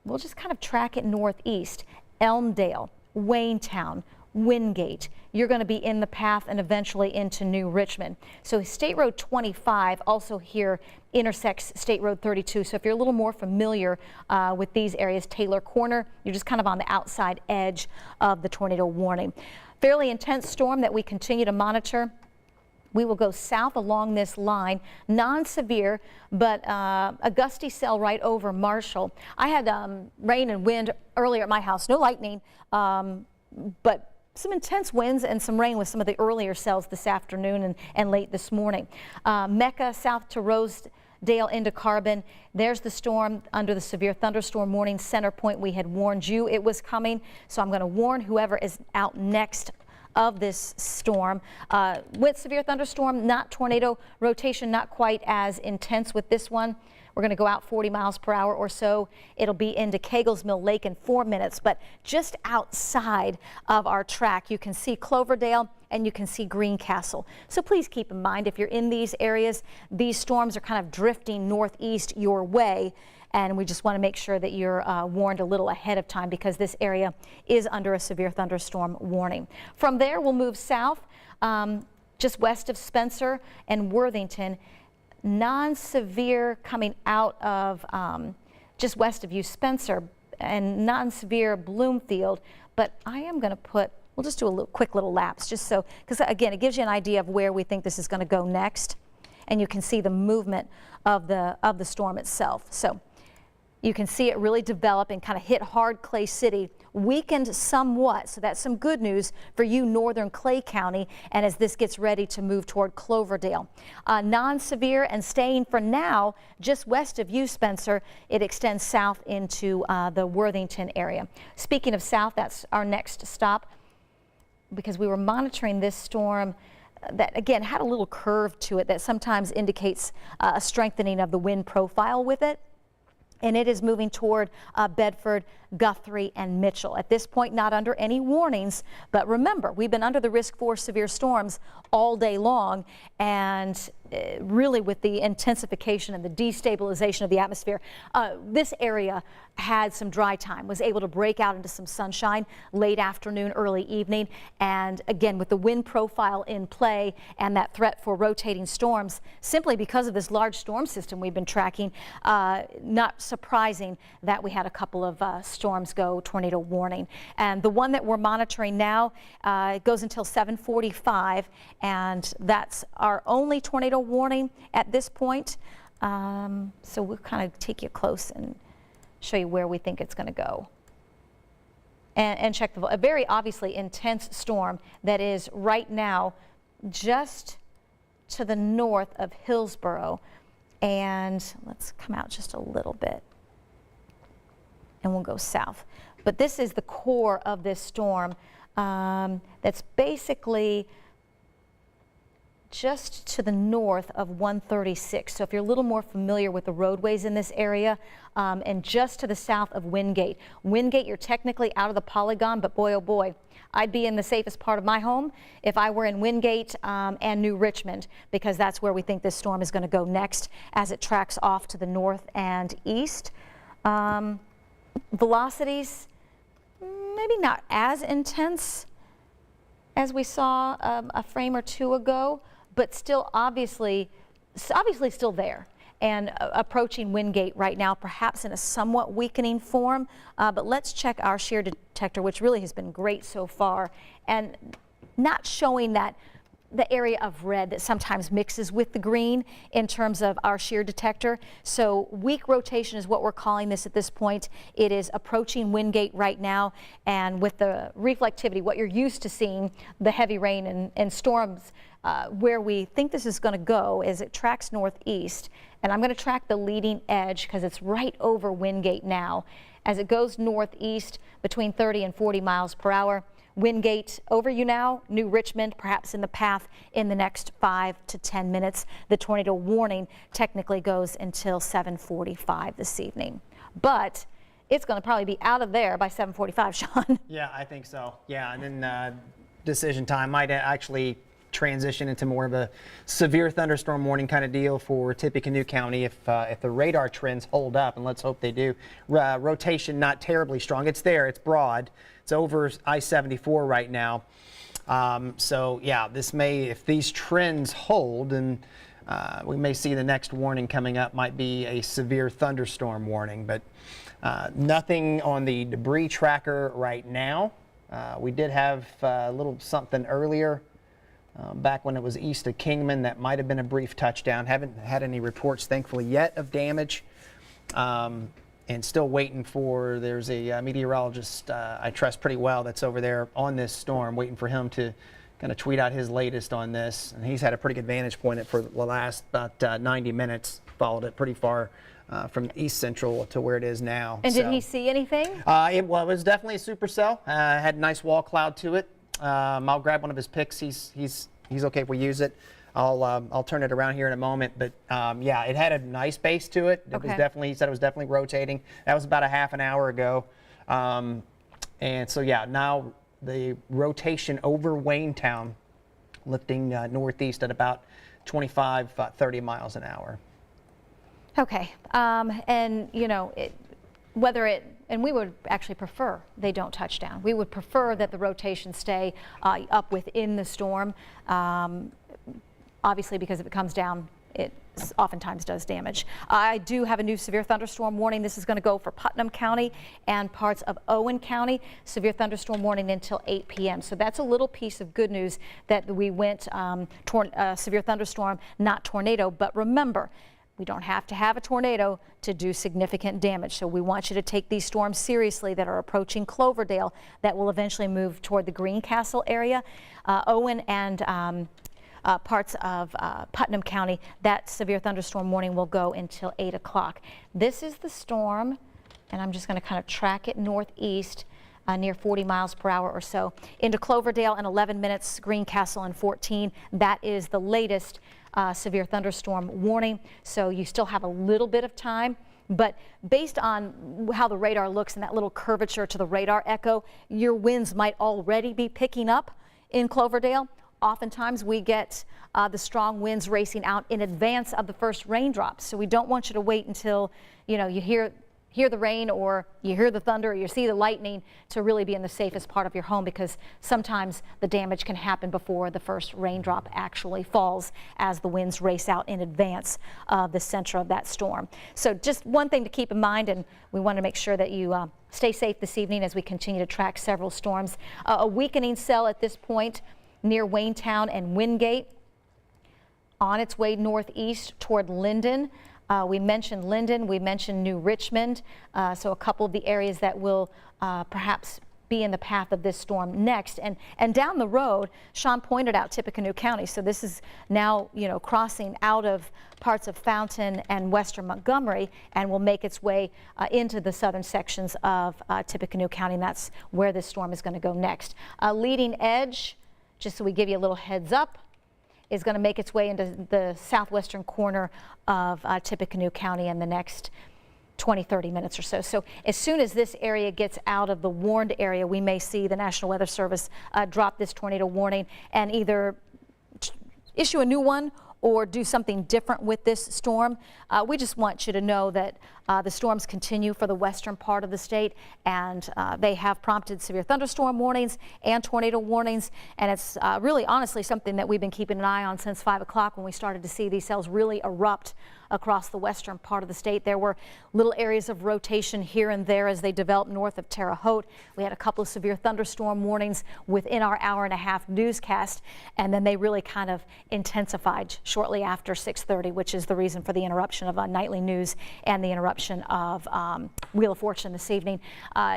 we'll just kind of track it northeast. Elmdale, Waynetown, Wingate, you're going to be in the path and eventually into New Richmond. So State Road 25 also here intersects State Road 32. So if you're a little more familiar with these areas, Taylor Corner, you're just kind of on the outside edge of the tornado warning. Fairly intense storm that we continue to monitor. We will go south along this line, non-severe, but a gusty cell right over Marshall. I had rain and wind earlier at my house, no lightning, but some intense winds and some rain with some of the earlier cells this afternoon and late this morning. Mecca south to Rosedale into Carbon. There's the storm under the severe thunderstorm warning center point. We had warned you it was coming, so I'm going to warn whoever is out next of this storm. With severe thunderstorm, not tornado rotation, not quite as intense with this one. We're going to go out 40 miles per hour or so. It'll be into Caglesmill Lake in 4 minutes, but just outside of our track, you can see Cloverdale and you can see Greencastle. So please keep in mind, if you're in these areas, these storms are kind of drifting northeast your way, and we just want to make sure that you're warned a little ahead of time because this area is under a severe thunderstorm warning. From there, we'll move south, just west of Spencer and Worthington. Non-severe coming out of just west of you, Spencer, and non-severe Bloomfield. But I am going to put, we'll just do a quick little lapse, just so, because again, it gives you an idea of where we think this is going to go next, and you can see the movement of the storm itself. So you can see it really develop and kind of hit hard Clay City, weakened somewhat. So that's some good news for you northern Clay County, and as this gets ready to move toward Cloverdale. Non-severe and staying for now just west of you, Spencer. It extends south into the Worthington area. Speaking of south, that's our next stop because we were monitoring this storm that again had a little curve to it that sometimes indicates a strengthening of the wind profile with it. And it is moving toward Bedford, Guthrie, and Mitchell. At this point, not under any warnings, but remember, we've been under the risk for severe storms all day long, and really with the intensification and the destabilization of the atmosphere, this area had some dry time, was able to break out into some sunshine late afternoon, early evening, and again, with the wind profile in play and that threat for rotating storms, simply because of this large storm system we've been tracking, not surprising that we had a couple of storms go tornado warning. And the one that we're monitoring now goes until 7:45, and that's our only tornado warning at this point. So we'll kind of take you close and show you where we think it's going to go. And check a very obviously intense storm that is right now just to the north of Hillsborough. And let's come out just a little bit and we'll go south. But this is the core of this storm that's basically just to the north of 136. So if you're a little more familiar with the roadways in this area, and just to the south of Wingate. Wingate, you're technically out of the polygon, but boy, oh boy, I'd be in the safest part of my home if I were in Wingate and New Richmond, because that's where we think this storm is going to go next as it tracks off to the north and east. Velocities, maybe not as intense as we saw a frame or two ago, but still obviously still there and approaching Wingate right now, perhaps in a somewhat weakening form. But let's check our shear detector, which really has been great so far, and not showing that the area of red that sometimes mixes with the green in terms of our shear detector. So weak rotation is what we're calling this at this point. It is approaching Wingate right now, and with the reflectivity, what you're used to seeing, the heavy rain and storms, where we think this is going to go is it tracks northeast, and I'm going to track the leading edge because it's right over Wingate now. As it goes northeast between 30 and 40 miles per hour, Wingate over you now, New Richmond perhaps in the path in the next 5 to 10 minutes. The tornado warning technically goes until 7:45 this evening, but it's going to probably be out of there by 7:45, Sean. Yeah, I think so. Yeah, and then decision time might actually transition into more of a severe thunderstorm warning kind of deal for Tippecanoe County if the radar trends hold up, and let's hope they do. Rotation not terribly strong. It's there. It's broad. It's over I-74 right now. So yeah, this may, if these trends hold, and we may see the next warning coming up might be a severe thunderstorm warning, but nothing on the debris tracker right now. We did have a little something earlier back when it was east of Kingman. That might have been a brief touchdown. Haven't had any reports, thankfully, yet of damage. And still waiting for, there's a meteorologist I trust pretty well that's over there on this storm, waiting for him to kind of tweet out his latest on this. And he's had a pretty good vantage point for the last about 90 minutes, followed it pretty far from East Central to where it is now. And did he see anything? It was definitely a supercell. Had a nice wall cloud to it. I'll grab one of his pics. He's okay if we use it. I'll turn it around here in a moment, but yeah, it had a nice base to it. It was definitely, he said it was definitely rotating. That was about a half an hour ago. And so yeah, now the rotation over Waynetown, lifting northeast at about 25, 30 miles an hour. Okay, and you know, and we would actually prefer they don't touch down. We would prefer that the rotation stay up within the storm. Obviously, because if it comes down, it oftentimes does damage. I do have a new severe thunderstorm warning. This is going to go for Putnam County and parts of Owen County. Severe thunderstorm warning until 8 p.m. So that's a little piece of good news that we went severe thunderstorm, not tornado. But remember, we don't have to have a tornado to do significant damage. So we want you to take these storms seriously that are approaching Cloverdale that will eventually move toward the Greencastle area. Owen and parts of Putnam County, that severe thunderstorm warning will go until 8 o'clock. This is the storm, and I'm just going to kind of track it northeast near 40 miles per hour or so. Into Cloverdale in 11 minutes, Greencastle in 14. That is the latest severe thunderstorm warning, so you still have a little bit of time. But based on how the radar looks and that little curvature to the radar echo, your winds might already be picking up in Cloverdale. Oftentimes we get the strong winds racing out in advance of the first raindrops. So we don't want you to wait until, you know, you hear the rain or you hear the thunder or you see the lightning to really be in the safest part of your home, because sometimes the damage can happen before the first raindrop actually falls as the winds race out in advance of the center of that storm. So just one thing to keep in mind, and we want to make sure that you stay safe this evening as we continue to track several storms. A weakening cell at this point near Waynetown and Wingate, on its way northeast toward Linden. We mentioned Linden, we mentioned New Richmond, so a couple of the areas that will perhaps be in the path of this storm next. And down the road, Sean pointed out Tippecanoe County, so this is now, you know, crossing out of parts of Fountain and western Montgomery and will make its way into the southern sections of Tippecanoe County, and that's where this storm is going to go next. Leading edge, just so we give you a little heads up, is going to make its way into the southwestern corner of Tippecanoe County in the next 20-30 minutes or so. So as soon as this area gets out of the warned area, we may see the National Weather Service drop this tornado warning and either issue a new one or do something different with this storm. We just want you to know that the storms continue for the western part of the state, and they have prompted severe thunderstorm warnings and tornado warnings, and it's really honestly something that we've been keeping an eye on since 5 o'clock when we started to see these cells really erupt across the western part of the state. There were little areas of rotation here and there as they developed north of Terre Haute. We had a couple of severe thunderstorm warnings within our hour-and-a-half newscast, and then they really kind of intensified shortly after 6:30, which is the reason for the interruption of nightly news and the interruption of Wheel of Fortune this evening.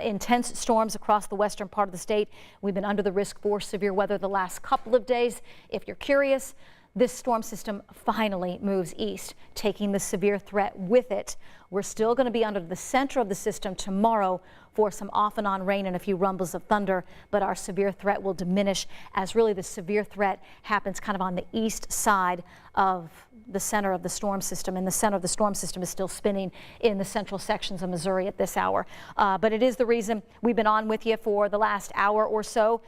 Intense storms across the western part of the state. We've been under the risk for severe weather the last couple of days. If you're curious, this storm system finally moves east, taking the severe threat with it. We're still going to be under the center of the system tomorrow for some off and on rain and a few rumbles of thunder, but our severe threat will diminish as really the severe threat happens kind of on the east side of the center of the storm system, and the center of the storm system is still spinning in the central sections of Missouri at this hour. But it is the reason we've been on with you for the last hour or so,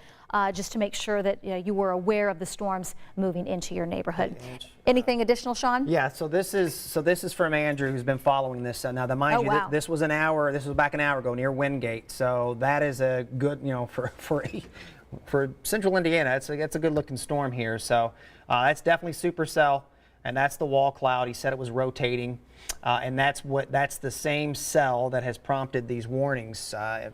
just to make sure that you were aware of the storms moving into your neighborhood. Anything additional, Sean? Yeah, so this is from Andrew, who's been following this. Now, mind you, wow. this was back an hour ago near Wingate, so that is a good, for central Indiana, it's a good looking storm here. So that's definitely supercell, and that's the wall cloud. He said it was rotating, and that's the same cell that has prompted these warnings,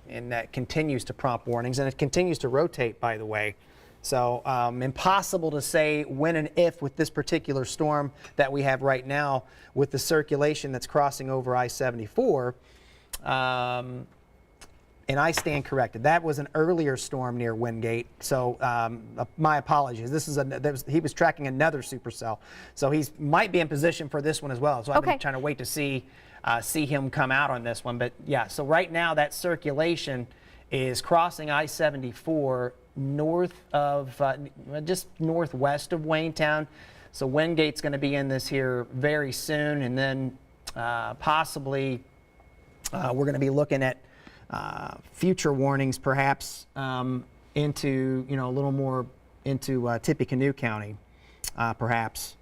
and that continues to prompt warnings, and it continues to rotate, by the way. So impossible to say when and if with this particular storm that we have right now with the circulation that's crossing over I-74. And I stand corrected. That was an earlier storm near Wingate. So my apologies. He was tracking another supercell. So he might be in position for this one as well. So I've been trying to wait to see him come out on this one. But yeah, so right now that circulation is crossing I-74 north of, just northwest of Waynetown. So Wingate's going to be in this here very soon, and then possibly we're going to be looking at future warnings, perhaps into a little more into Tippecanoe County, perhaps.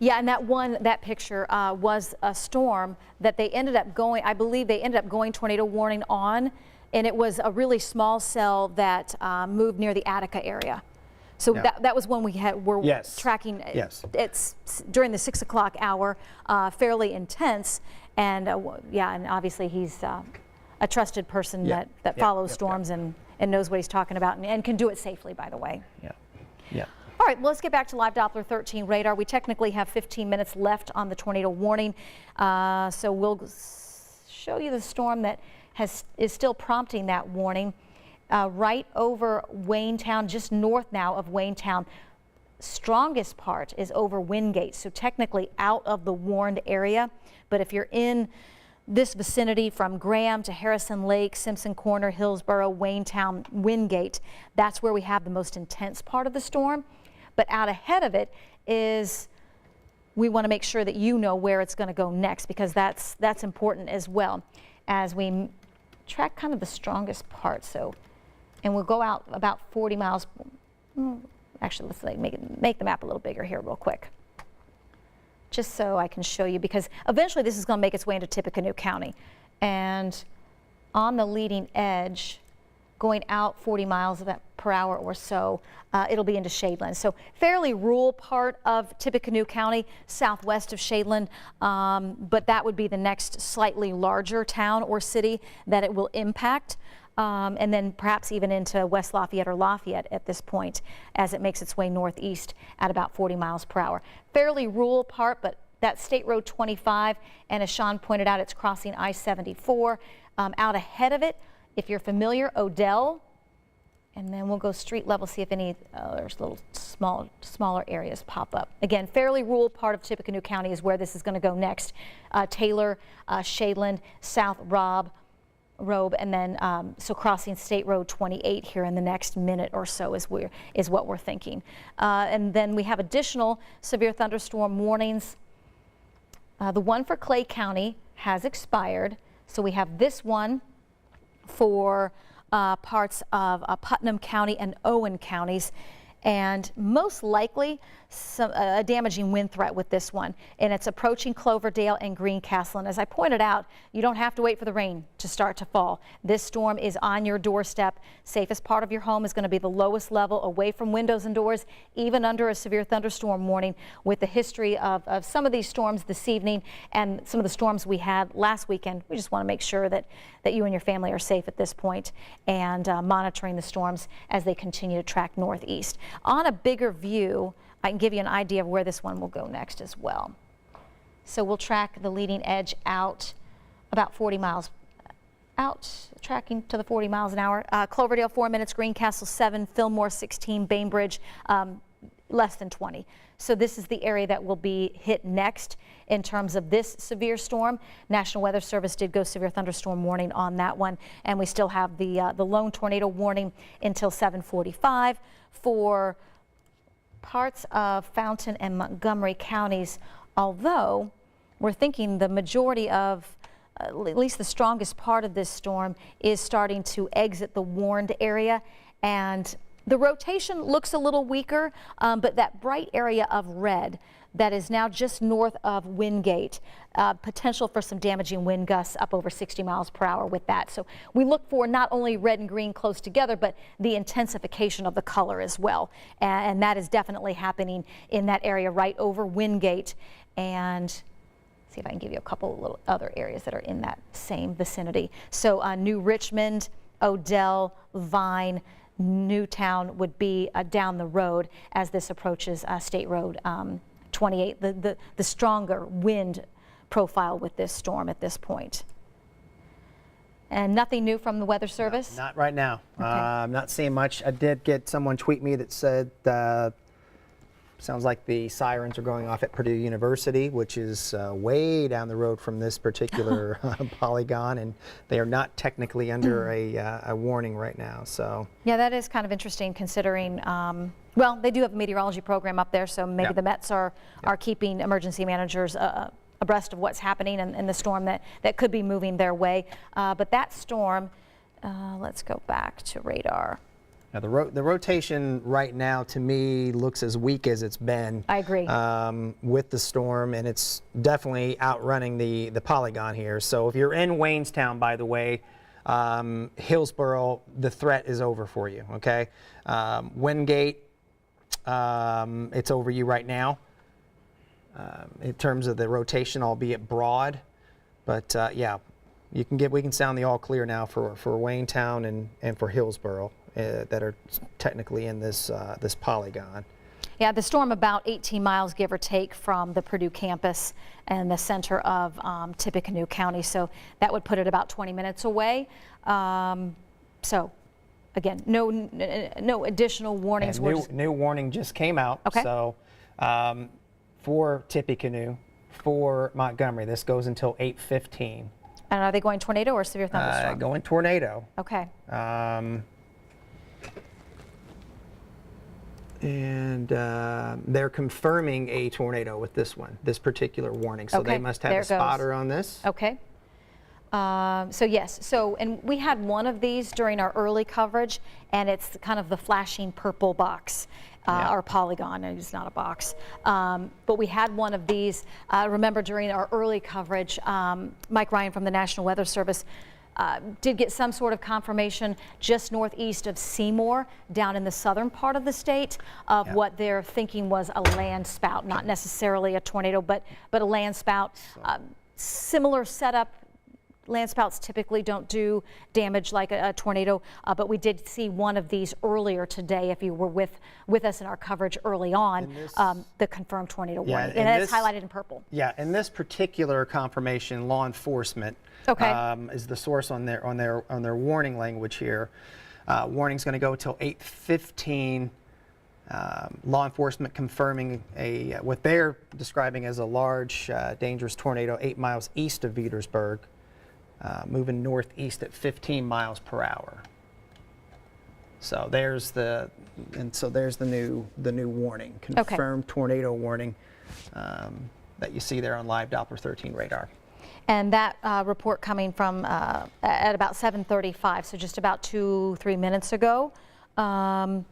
Yeah, and that picture was a storm that they ended up going. I believe they ended up going tornado warning on. And it was a really small cell that moved near the Attica area. So that was when we're tracking. Yes. It's during the 6 o'clock hour, fairly intense. And and obviously he's a trusted person that follows storms and knows what he's talking about and can do it safely, by the way. Yeah. All right, well, let's get back to live Doppler 13 radar. We technically have 15 minutes left on the tornado warning. So we'll show you the storm that is still prompting that warning right over Waynetown, just north now of Waynetown. Strongest part is over Wingate, so technically out of the warned area. But if you're in this vicinity from Graham to Harrison Lake, Simpson Corner, Hillsborough, Waynetown, Wingate, that's where we have the most intense part of the storm. But out ahead of it is, we want to make sure that you know where it's going to go next, because that's important as well as we track kind of the strongest part. So, and we'll go out about 40 miles. Actually, let's make the map a little bigger here real quick, just so I can show you, because eventually this is going to make its way into Tippecanoe County. And on the leading edge, going out 40 miles per hour or so, it'll be into Shadeland. So fairly rural part of Tippecanoe County, southwest of Shadeland, but that would be the next slightly larger town or city that it will impact. And then perhaps even into West Lafayette or Lafayette at this point as it makes its way northeast at about 40 miles per hour. Fairly rural part, but that's State Road 25, and as Sean pointed out, it's crossing I-74. Out ahead of it, if you're familiar, Odell, and then we'll go street level, see if any there's little smaller areas pop up. Again, fairly rural part of Tippecanoe County is where this is going to go next. Taylor, Shadeland, South Robb, robe, and then so crossing State Road 28 here in the next minute or so is what we're thinking. And then we have additional severe thunderstorm warnings. The one for Clay County has expired, so we have this one for parts of Putnam County and Owen counties, and most likely a damaging wind threat with this one, and it's approaching Cloverdale and Greencastle. And as I pointed out, you don't have to wait for the rain to start to fall. This storm is on your doorstep. Safest part of your home is going to be the lowest level, away from windows and doors, even under a severe thunderstorm warning. With the history of some of these storms this evening and some of the storms we had last weekend, we just want to make sure that you and your family are safe at this point, and monitoring the storms as they continue to track northeast. On a bigger view, I can give you an idea of where this one will go next as well. So we'll track the leading edge out about 40 miles out, tracking to the 40 miles an hour. Cloverdale 4 minutes, Greencastle 7, Fillmore 16, Bainbridge less than 20. So this is the area that will be hit next in terms of this severe storm. National Weather Service did go severe thunderstorm warning on that one, and we still have the lone tornado warning until 7:45 for parts of Fountain and Montgomery counties, although we're thinking the majority of, at least the strongest part of this storm, is starting to exit the warned area, and the rotation looks a little weaker, but that bright area of red that is now just north of Wingate, potential for some damaging wind gusts up over 60 miles per hour with that. So we look for not only red and green close together, but the intensification of the color as well. And that is definitely happening in that area right over Wingate. And see if I can give you a couple little other areas that are in that same vicinity. So New Richmond, Odell, Vine, Newtown would be down the road as this approaches State Road 28, the stronger wind profile with this storm at this point. And nothing new from the Weather Service? No, not right now. Okay. I'm not seeing much. I did get someone tweet me that said sounds like the sirens are going off at Purdue University, which is way down the road from this particular polygon, and they are not technically under a warning right now. So yeah, that is kind of interesting considering, well, they do have a meteorology program up there, so maybe the Mets are keeping emergency managers abreast of what's happening and the storm that could be moving their way. But that storm, let's go back to radar. Now the rotation right now to me looks as weak as it's been. I agree. With the storm, and it's definitely outrunning the polygon here. So if you're in Waynestown, by the way, Hillsborough, the threat is over for you, okay? Wingate, it's over you right now in terms of the rotation, albeit broad. But yeah, we can sound the all clear now for Waynestown and for Hillsborough. That are technically in this polygon. Yeah, the storm about 18 miles, give or take, from the Purdue campus and the center of Tippecanoe County, so that would put it about 20 minutes away. So, again, no additional warnings. New warning just came out. Okay. So, for Tippecanoe, for Montgomery, this goes until 8:15. And are they going tornado or severe thunderstorm? Going tornado. Okay. And they're confirming a tornado with this particular warning. So they must have a spotter on this. Okay. So yes, and we had one of these during our early coverage, and it's kind of the flashing purple box, or polygon. It's not a box, but we had one of these. Remember during our early coverage, Mike Ryan from the National Weather Service did get some sort of confirmation just northeast of Seymour, down in the southern part of the state, of what they're thinking was a land spout, not necessarily a tornado, but a land spout. Similar setup. Land spouts typically don't do damage like a tornado, but we did see one of these earlier today. If you were with us in our coverage early on, the confirmed tornado warning, and it's highlighted in purple. Yeah, in this particular confirmation, law enforcement is the source on their warning language here. Warning's going to go till 8:15. Law enforcement confirming what they're describing as a large, dangerous tornado 8 miles east of Petersburg. moving northeast at 15 miles per hour. So there's the new warning, confirmed tornado warning that you see there on live Doppler 13 radar. And that report coming from at about 7:35, so just about 2-3 minutes ago, from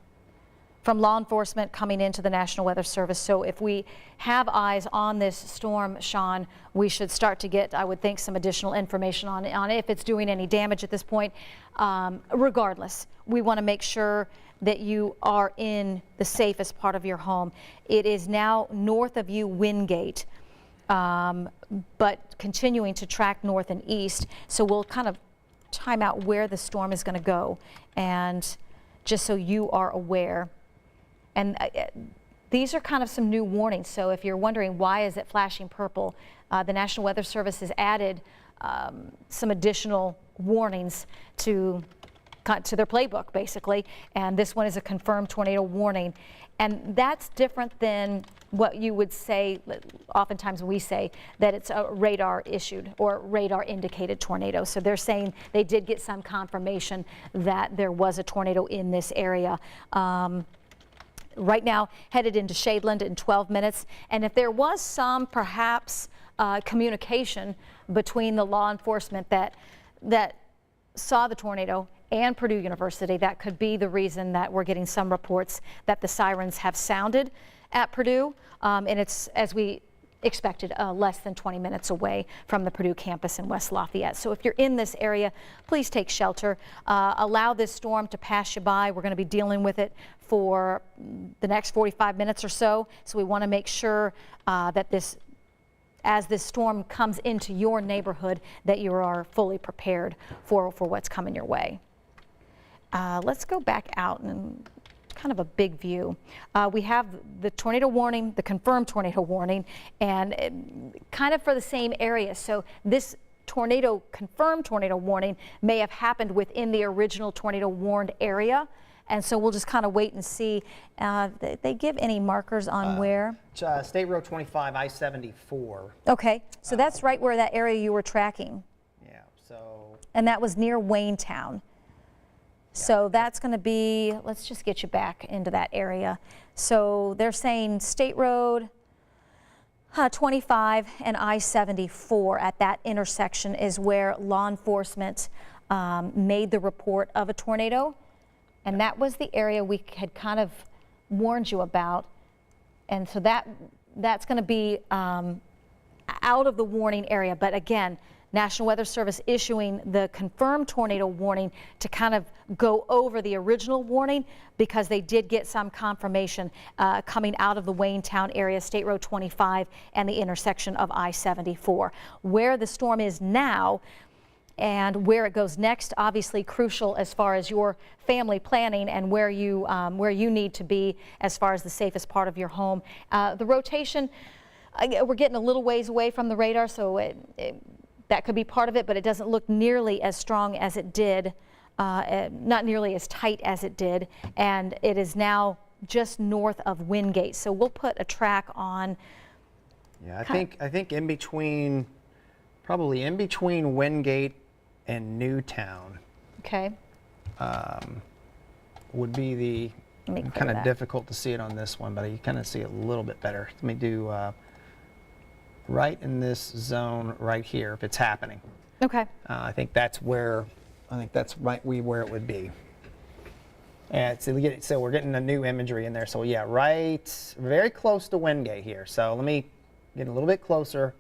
law enforcement coming into the National Weather Service. So if we have eyes on this storm, Sean, we should start to get, I would think, some additional information on if it's doing any damage at this point. Regardless, we want to make sure that you are in the safest part of your home. It is now north of you, Wingate, but continuing to track north and east. So we'll kind of time out where the storm is going to go, and just so you are aware. And these are kind of some new warnings. So if you're wondering why is it flashing purple, the National Weather Service has added some additional warnings to their playbook, basically. And this one is a confirmed tornado warning. And that's different than what you would say, oftentimes we say, that it's a radar issued or radar indicated tornado. So they're saying they did get some confirmation that there was a tornado in this area. Right now, headed into Shadeland in 12 minutes. And if there was some, perhaps, communication between the law enforcement that saw the tornado and Purdue University, that could be the reason that we're getting some reports that the sirens have sounded at Purdue. And it's, as we expected, less than 20 minutes away from the Purdue campus in West Lafayette. So if you're in this area, please take shelter. Allow this storm to pass you by. We're going to be dealing with it for the next 45 minutes or so. So we want to make sure that as this storm comes into your neighborhood, that you are fully prepared for what's coming your way. Let's go back out and kind of a big view. We have the tornado warning, the confirmed tornado warning, and kind of for the same area. So this confirmed tornado warning may have happened within the original tornado warned area. And so we'll just kind of wait and see. They give any markers on where? State Road 25, I-74. Okay, so that's right where that area you were tracking. Yeah, so. And that was near Waynetown. So that's going to be, let's just get you back into that area. So they're saying State Road 25 and I-74 at that intersection is where law enforcement made the report of a tornado. And that was the area we had kind of warned you about. And so that's going to be out of the warning area. But again, National Weather Service issuing the confirmed tornado warning to kind of go over the original warning, because they did get some confirmation coming out of the Waynetown area, State Road 25 and the intersection of I-74. Where the storm is now and where it goes next, obviously crucial as far as your family planning and where you need to be as far as the safest part of your home. The rotation, we're getting a little ways away from the radar, so that could be part of it, but it doesn't look nearly as strong as it did, not nearly as tight as it did, and it is now just north of Wingate. So we'll put a track on. Yeah, I think in between, probably in between Wingate and Newtown. Okay. Would be the kind of difficult to see it on this one, but you kind of see it a little bit better. Let me do right in this zone right here if it's happening. Okay. I think that's right where it would be. And so we're getting a new imagery in there. So yeah, right, very close to Wingate here. So let me get a little bit closer.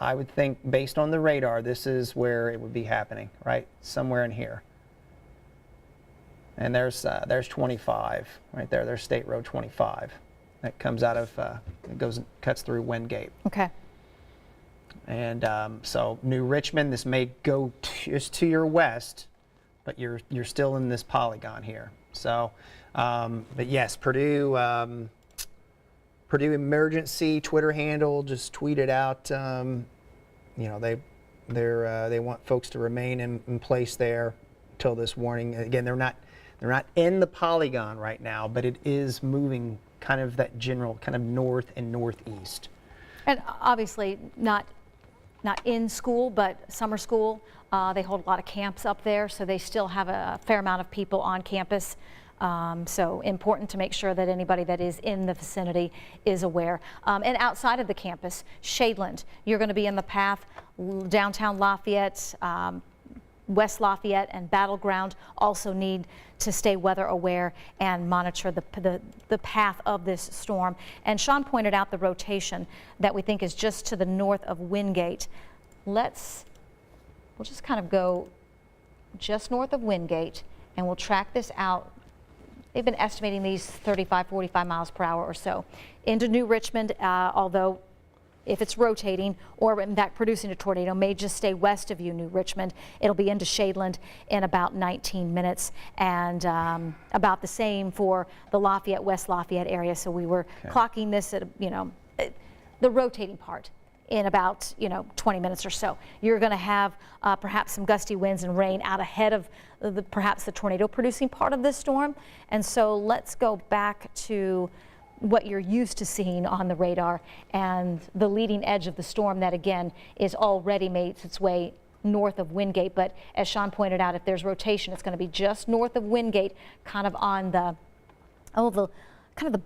I would think, based on the radar, this is where it would be happening, right? Somewhere in here. And there's 25 right there. There's State Road 25. That comes out of, cuts through Wingate. Okay. And so New Richmond, this may go just to your west, but you're still in this polygon here. So, but yes, Purdue emergency Twitter handle just tweeted out, they want folks to remain in place there until this warning. Again, they're not in the polygon right now, but it is moving kind of that general kind of north and northeast. And obviously not not in school, but summer school. They hold a lot of camps up there, so they still have a fair amount of people on campus. So important to make sure that anybody that is in the vicinity is aware. And outside of the campus, Shadeland, you're going to be in the path. Downtown Lafayette, West Lafayette, and Battleground also need to stay weather aware and monitor the path of this storm. And Sean pointed out the rotation that we think is just to the north of Wingate. We'll just kind of go just north of Wingate, and we'll track this out. They've been estimating these 35, 45 miles per hour or so into New Richmond, although if it's rotating or in fact producing a tornado, may just stay west of you, New Richmond. It'll be into Shadeland in about 19 minutes, and about the same for the Lafayette, West Lafayette area. So we were clocking this at, the rotating part in about 20 minutes or so. You're going to have perhaps some gusty winds and rain out ahead of perhaps the tornado producing part of this storm. And so let's go back to what you're used to seeing on the radar and the leading edge of the storm that again is already made its way north of Wingate. But as Sean pointed out, if there's rotation, it's going to be just north of Wingate, kind of on the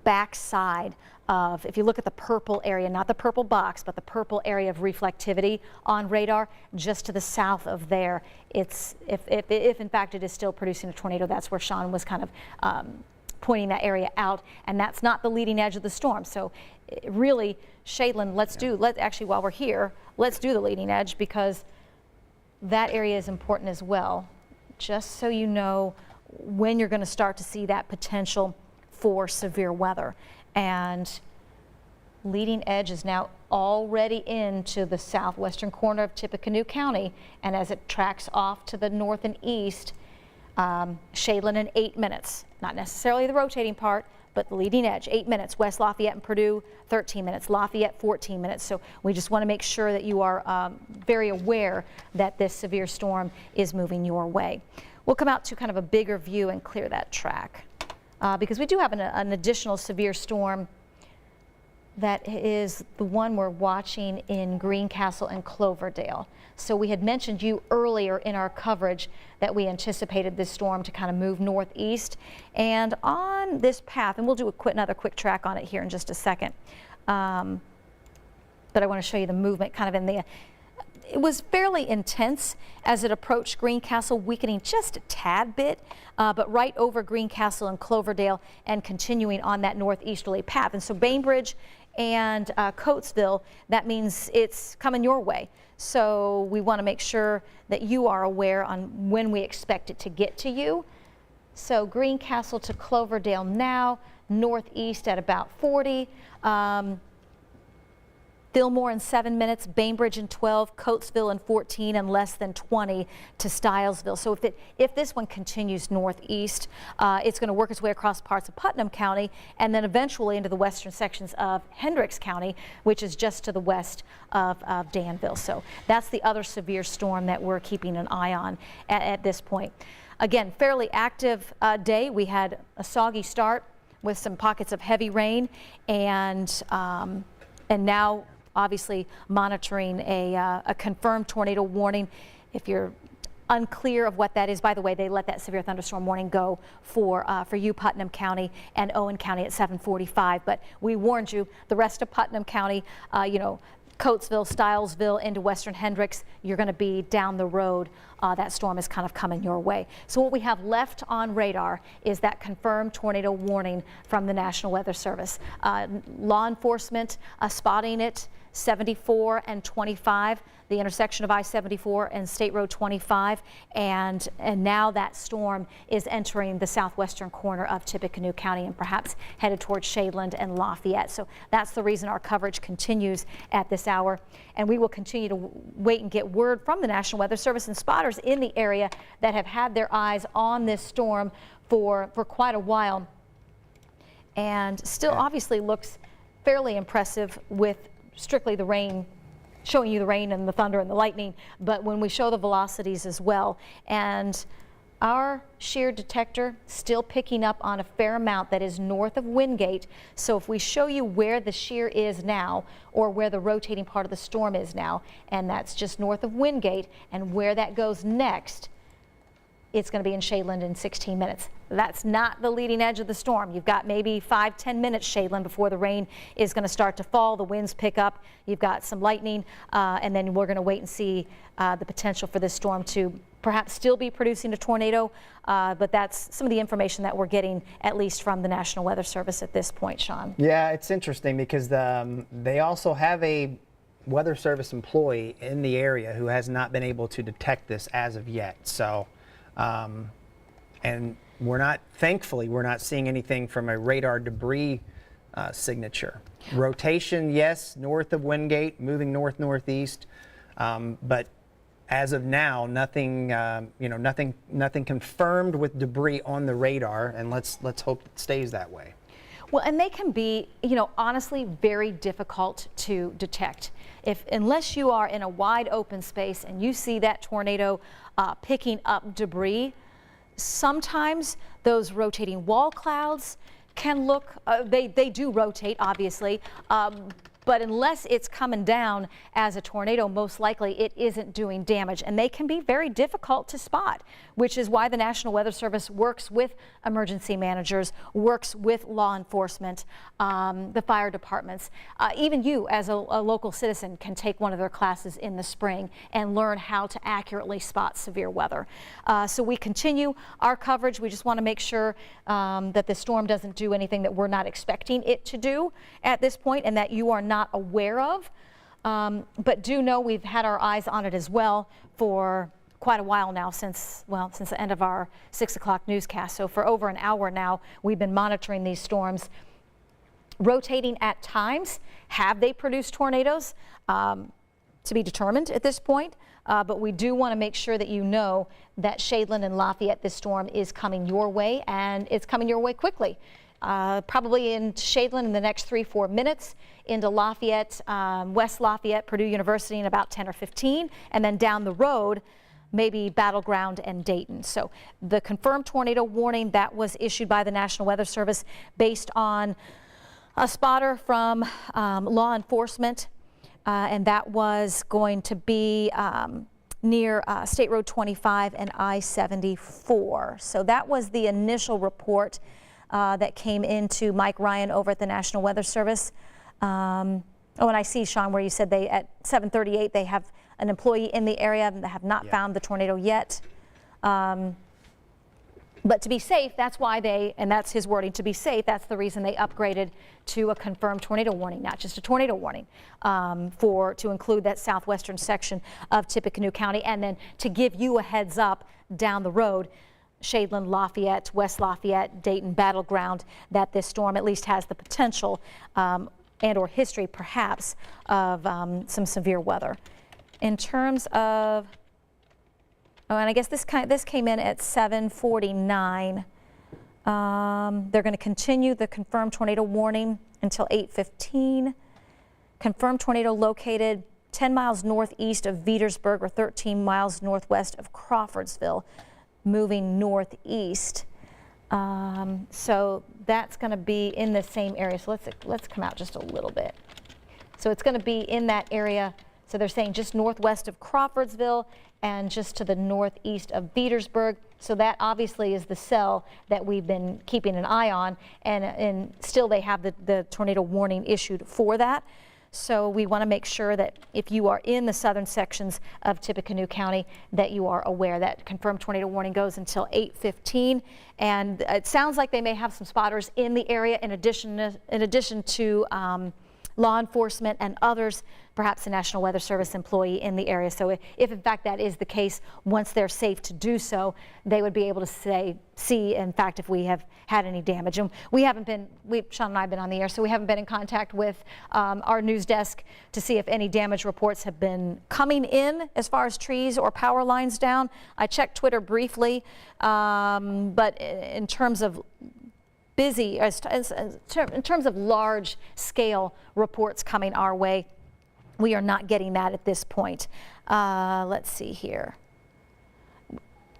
back side of, if you look at the purple area, not the purple box, but the purple area of reflectivity on radar, just to the south of there. It's, if in fact it is still producing a tornado, that's where Sean was kind of pointing that area out, and that's not the leading edge of the storm. So really, Shadeland, actually while we're here, let's do the leading edge, because that area is important as well, just so you know when you're going to start to see that potential for severe weather. And leading edge is now already into the southwestern corner of Tippecanoe County, and as it tracks off to the north and east, Shadeland in 8 minutes, not necessarily the rotating part, but the leading edge, 8 minutes. West Lafayette and Purdue, 13 minutes. Lafayette, 14 minutes. So we just want to make sure that you are very aware that this severe storm is moving your way. We'll come out to kind of a bigger view and clear that track. Because we do have an additional severe storm that is the one we're watching in Greencastle and Cloverdale. So we had mentioned you earlier in our coverage that we anticipated this storm to kind of move northeast. And on this path, and we'll do another quick track on it here in just a second, but I want to show you the movement kind of in the, it was fairly intense as it approached Greencastle, weakening just a tad bit, but right over Greencastle and Cloverdale and continuing on that northeasterly path. And so Bainbridge and Coatesville, that means it's coming your way. So we want to make sure that you are aware on when we expect it to get to you. So Greencastle to Cloverdale now, northeast at about 40. Fillmore in 7 minutes, Bainbridge in 12, Coatesville in 14, and less than 20 to Stylesville. So if this one continues northeast, it's going to work its way across parts of Putnam County and then eventually into the western sections of Hendricks County, which is just to the west of Danville. So that's the other severe storm that we're keeping an eye on at this point. Again, fairly active day. We had a soggy start with some pockets of heavy rain, and now obviously monitoring a confirmed tornado warning. If you're unclear of what that is, by the way, they let that severe thunderstorm warning go for you, Putnam County and Owen County at 7:45. But we warned you, the rest of Putnam County, Coatesville, Stylesville into western Hendricks, you're going to be down the road. That storm is kind of coming your way. So what we have left on radar is that confirmed tornado warning from the National Weather Service. Law enforcement spotting it 74 and 25, the intersection of I-74 and State Road 25, and now that storm is entering the southwestern corner of Tippecanoe County and perhaps headed towards Shadeland and Lafayette. So that's the reason our coverage continues at this hour, and we will continue to wait and get word from the National Weather Service and spotters in the area that have had their eyes on this storm for quite a while, and still obviously looks fairly impressive with strictly the rain, showing you the rain and the thunder and the lightning, but when we show the velocities as well. And Our shear detector still picking up on a fair amount that is north of Wingate. So if we show you where the shear is now, or where the rotating part of the storm is now, and that's just north of Wingate, and where that goes next, it's going to be in Shadeland in 16 minutes. That's not the leading edge of the storm. You've got maybe 5-10 minutes, Shadeland, before the rain is going to start to fall. The winds pick up. You've got some lightning, and then we're going to wait and see the potential for this storm to perhaps still be producing a tornado. But that's some of the information that we're getting, at least from the National Weather Service at this point, Sean. Yeah, it's interesting because they also have a Weather Service employee in the area who has not been able to detect this as of yet. So. And thankfully, we're not seeing anything from a radar debris signature. Rotation, yes, north of Wingate, moving north-northeast, but as of now, nothing, nothing confirmed with debris on the radar, and let's hope it stays that way. Well, and they can be, honestly, very difficult to detect. Unless you are in a wide open space and you see that tornado picking up debris, sometimes those rotating wall clouds can look, they do rotate, obviously, but unless it's coming down as a tornado, most likely it isn't doing damage, and they can be very difficult to spot, which is why the National Weather Service works with emergency managers, works with law enforcement, the fire departments. Even you as a local citizen can take one of their classes in the spring and learn how to accurately spot severe weather. So we continue our coverage. We just want to make sure that the storm doesn't do anything that we're not expecting it to do at this point, and that you are not aware of, but do know we've had our eyes on it as well for quite a while now, since the end of our 6 o'clock newscast. So for over an hour now, we've been monitoring these storms rotating at times. Have they produced tornadoes? To be determined at this point, but we do want to make sure that you know that Shadeland and Lafayette, this storm is coming your way, and it's coming your way quickly. Probably in Shadeland in the next 3-4 minutes, into Lafayette, West Lafayette, Purdue University in about 10 or 15, and then down the road, maybe Battleground and Dayton. So the confirmed tornado warning that was issued by the National Weather Service based on a spotter from law enforcement, and that was going to be near State Road 25 and I-74. So that was the initial report that came into Mike Ryan over at the National Weather Service. And I see, Sean, where you said at 7:38 they have an employee in the area and have not found the tornado yet. But to be safe, that's why and that's his wording, to be safe, that's the reason they upgraded to a confirmed tornado warning, not just a tornado warning, to include that southwestern section of Tippecanoe County, and then to give you a heads up down the road, Shadeland, Lafayette, West Lafayette, Dayton, Battleground, that this storm at least has the potential and or history perhaps of some severe weather. In terms of, and I guess this came in at 7:49. They're going to continue the confirmed tornado warning until 8:15. Confirmed tornado located 10 miles northeast of Veedersburg or 13 miles northwest of Crawfordsville, moving northeast. So that's going to be in the same area. So let's come out just a little bit. So it's going to be in that area. So they're saying just northwest of Crawfordsville and just to the northeast of Veedersburg. So that obviously is the cell that we've been keeping an eye on, and still they have the tornado warning issued for that. So we want to make sure that if you are in the southern sections of Tippecanoe County, that you are aware that confirmed tornado warning goes until 8:15. And it sounds like they may have some spotters in the area in addition to law enforcement and others, perhaps a National Weather Service employee in the area. So if in fact that is the case, once they're safe to do so, they would be able to see in fact if we have had any damage. And Sean and I have been on the air, so we haven't been in contact with our news desk to see if any damage reports have been coming in as far as trees or power lines down. I checked Twitter briefly, but in terms of in terms of large scale reports coming our way, we are not getting that at this point. Let's see here.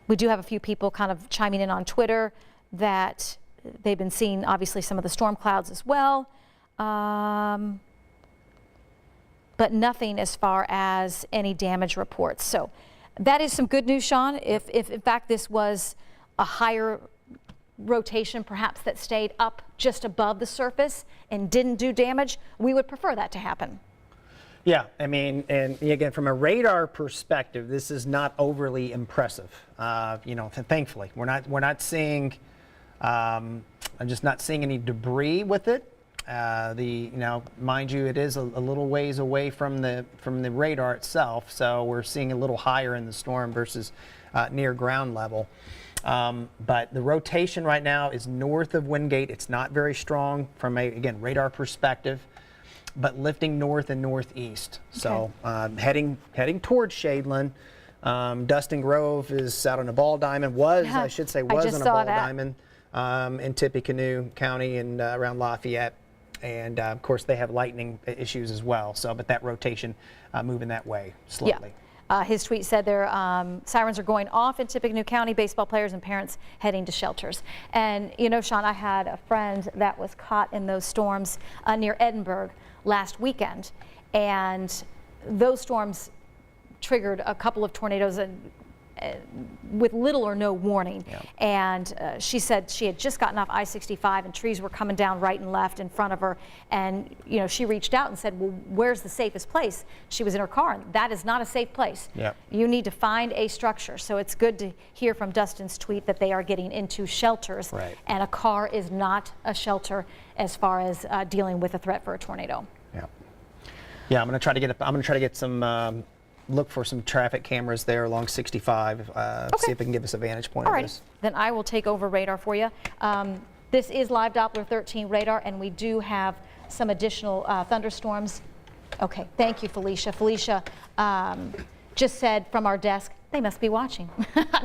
We do have a few people kind of chiming in on Twitter that they've been seeing, obviously, some of the storm clouds as well. But nothing as far as any damage reports. So that is some good news, Sean. If in fact this was a higher rotation, perhaps that stayed up just above the surface and didn't do damage, we would prefer that to happen. Yeah, I mean, and again, from a radar perspective, this is not overly impressive. You know, thankfully, we're not seeing. I'm just not seeing any debris with it. You know, mind you, it is a little ways away from the radar itself, so we're seeing a little higher in the storm versus near ground level. But the rotation right now is north of Wingate. It's not very strong from a, again, radar perspective, but lifting north and northeast. So heading towards Shadeland. Dustin Grove is out on a ball diamond. I should say, was on a ball diamond in Tippecanoe County and around Lafayette. And of course, they have lightning issues as well. So, but that rotation moving that way slowly. Yeah. His tweet said their sirens are going off in Tippecanoe County, baseball players and parents heading to shelters. And you know, Sean, I had a friend that was caught in those storms near Edinburgh last weekend, and those storms triggered a couple of tornadoes with little or no warning. Yeah. And she said she had just gotten off I-65 and trees were coming down right and left in front of her. And you know, she reached out and said, well, where's the safest place? She was in her car, and that is not a safe place. Yeah. You need to find a structure. So it's good to hear from Dustin's tweet that they are getting into shelters. Right. And a car is not a shelter as far as dealing with a threat for a tornado. Yeah. Yeah, I'm going to try to get some look for some traffic cameras there along 65, see if we can give us a vantage point All of right, this. then I will take over radar for you. This is live Doppler 13 radar, and we do have some additional thunderstorms. Okay, thank you, Felicia. Felicia just said from our desk, they must be watching.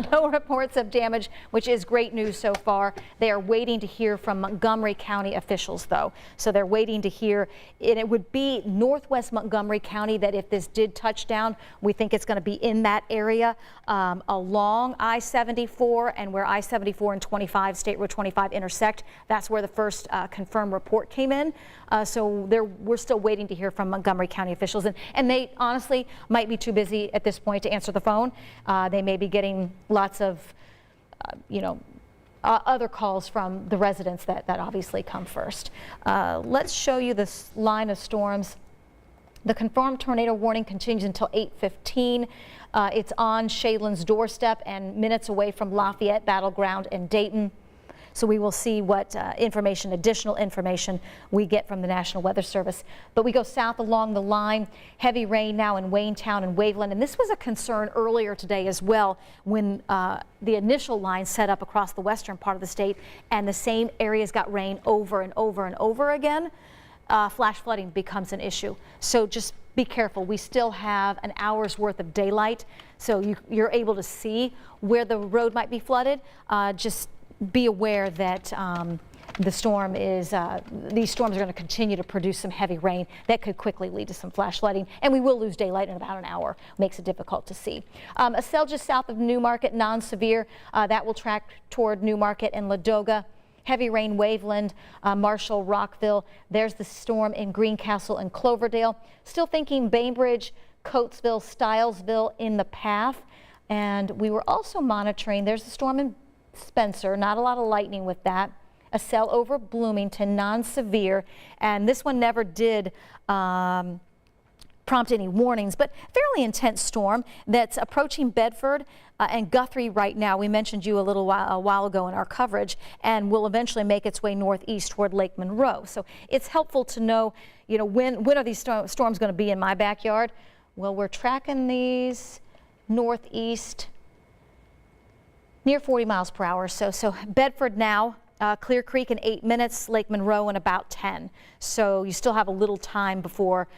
No reports of damage, which is great news so far. They are waiting to hear from Montgomery County officials, though. So they're waiting to hear, and it would be northwest Montgomery County that if this did touch down, we think it's going to be in that area along I-74 and where I-74 and 25, State Road 25 intersect. That's where the first confirmed report came in. So we're still waiting to hear from Montgomery County officials, and they honestly might be too busy at this point to answer the phone. They may be getting lots of, other calls from the residents that obviously come first. Let's show you this line of storms. The confirmed tornado warning continues until 8:15. It's on Shadeland's doorstep and minutes away from Lafayette, Battleground, and Dayton. So we will see what additional information we get from the National Weather Service. But we go south along the line. Heavy rain now in Waynetown and Waveland. And this was a concern earlier today as well when the initial line set up across the western part of the state and the same areas got rain over and over and over again. Flash flooding becomes an issue. So just be careful. We still have an hour's worth of daylight. So you're able to see where the road might be flooded. Just be aware that these storms are going to continue to produce some heavy rain that could quickly lead to some flash flooding, and we will lose daylight in about an hour. Makes it difficult to see. A cell just south of Newmarket, non-severe, that will track toward Newmarket and Ladoga. Heavy rain, Waveland, Marshall, Rockville. There's the storm in Greencastle and Cloverdale. Still thinking Bainbridge, Coatesville, Stylesville in the path. And we were also monitoring, there's the storm in Spencer, not a lot of lightning with that. A cell over Bloomington, non-severe, and this one never did prompt any warnings, but fairly intense storm that's approaching Bedford and Guthrie right now. We mentioned you a while ago in our coverage, and will eventually make its way northeast toward Lake Monroe. So it's helpful to know, when are these storms going to be in my backyard? Well, we're tracking these northeast near 40 miles per hour. So Bedford now, Clear Creek in 8 minutes, Lake Monroe in about 10. So you still have a little time before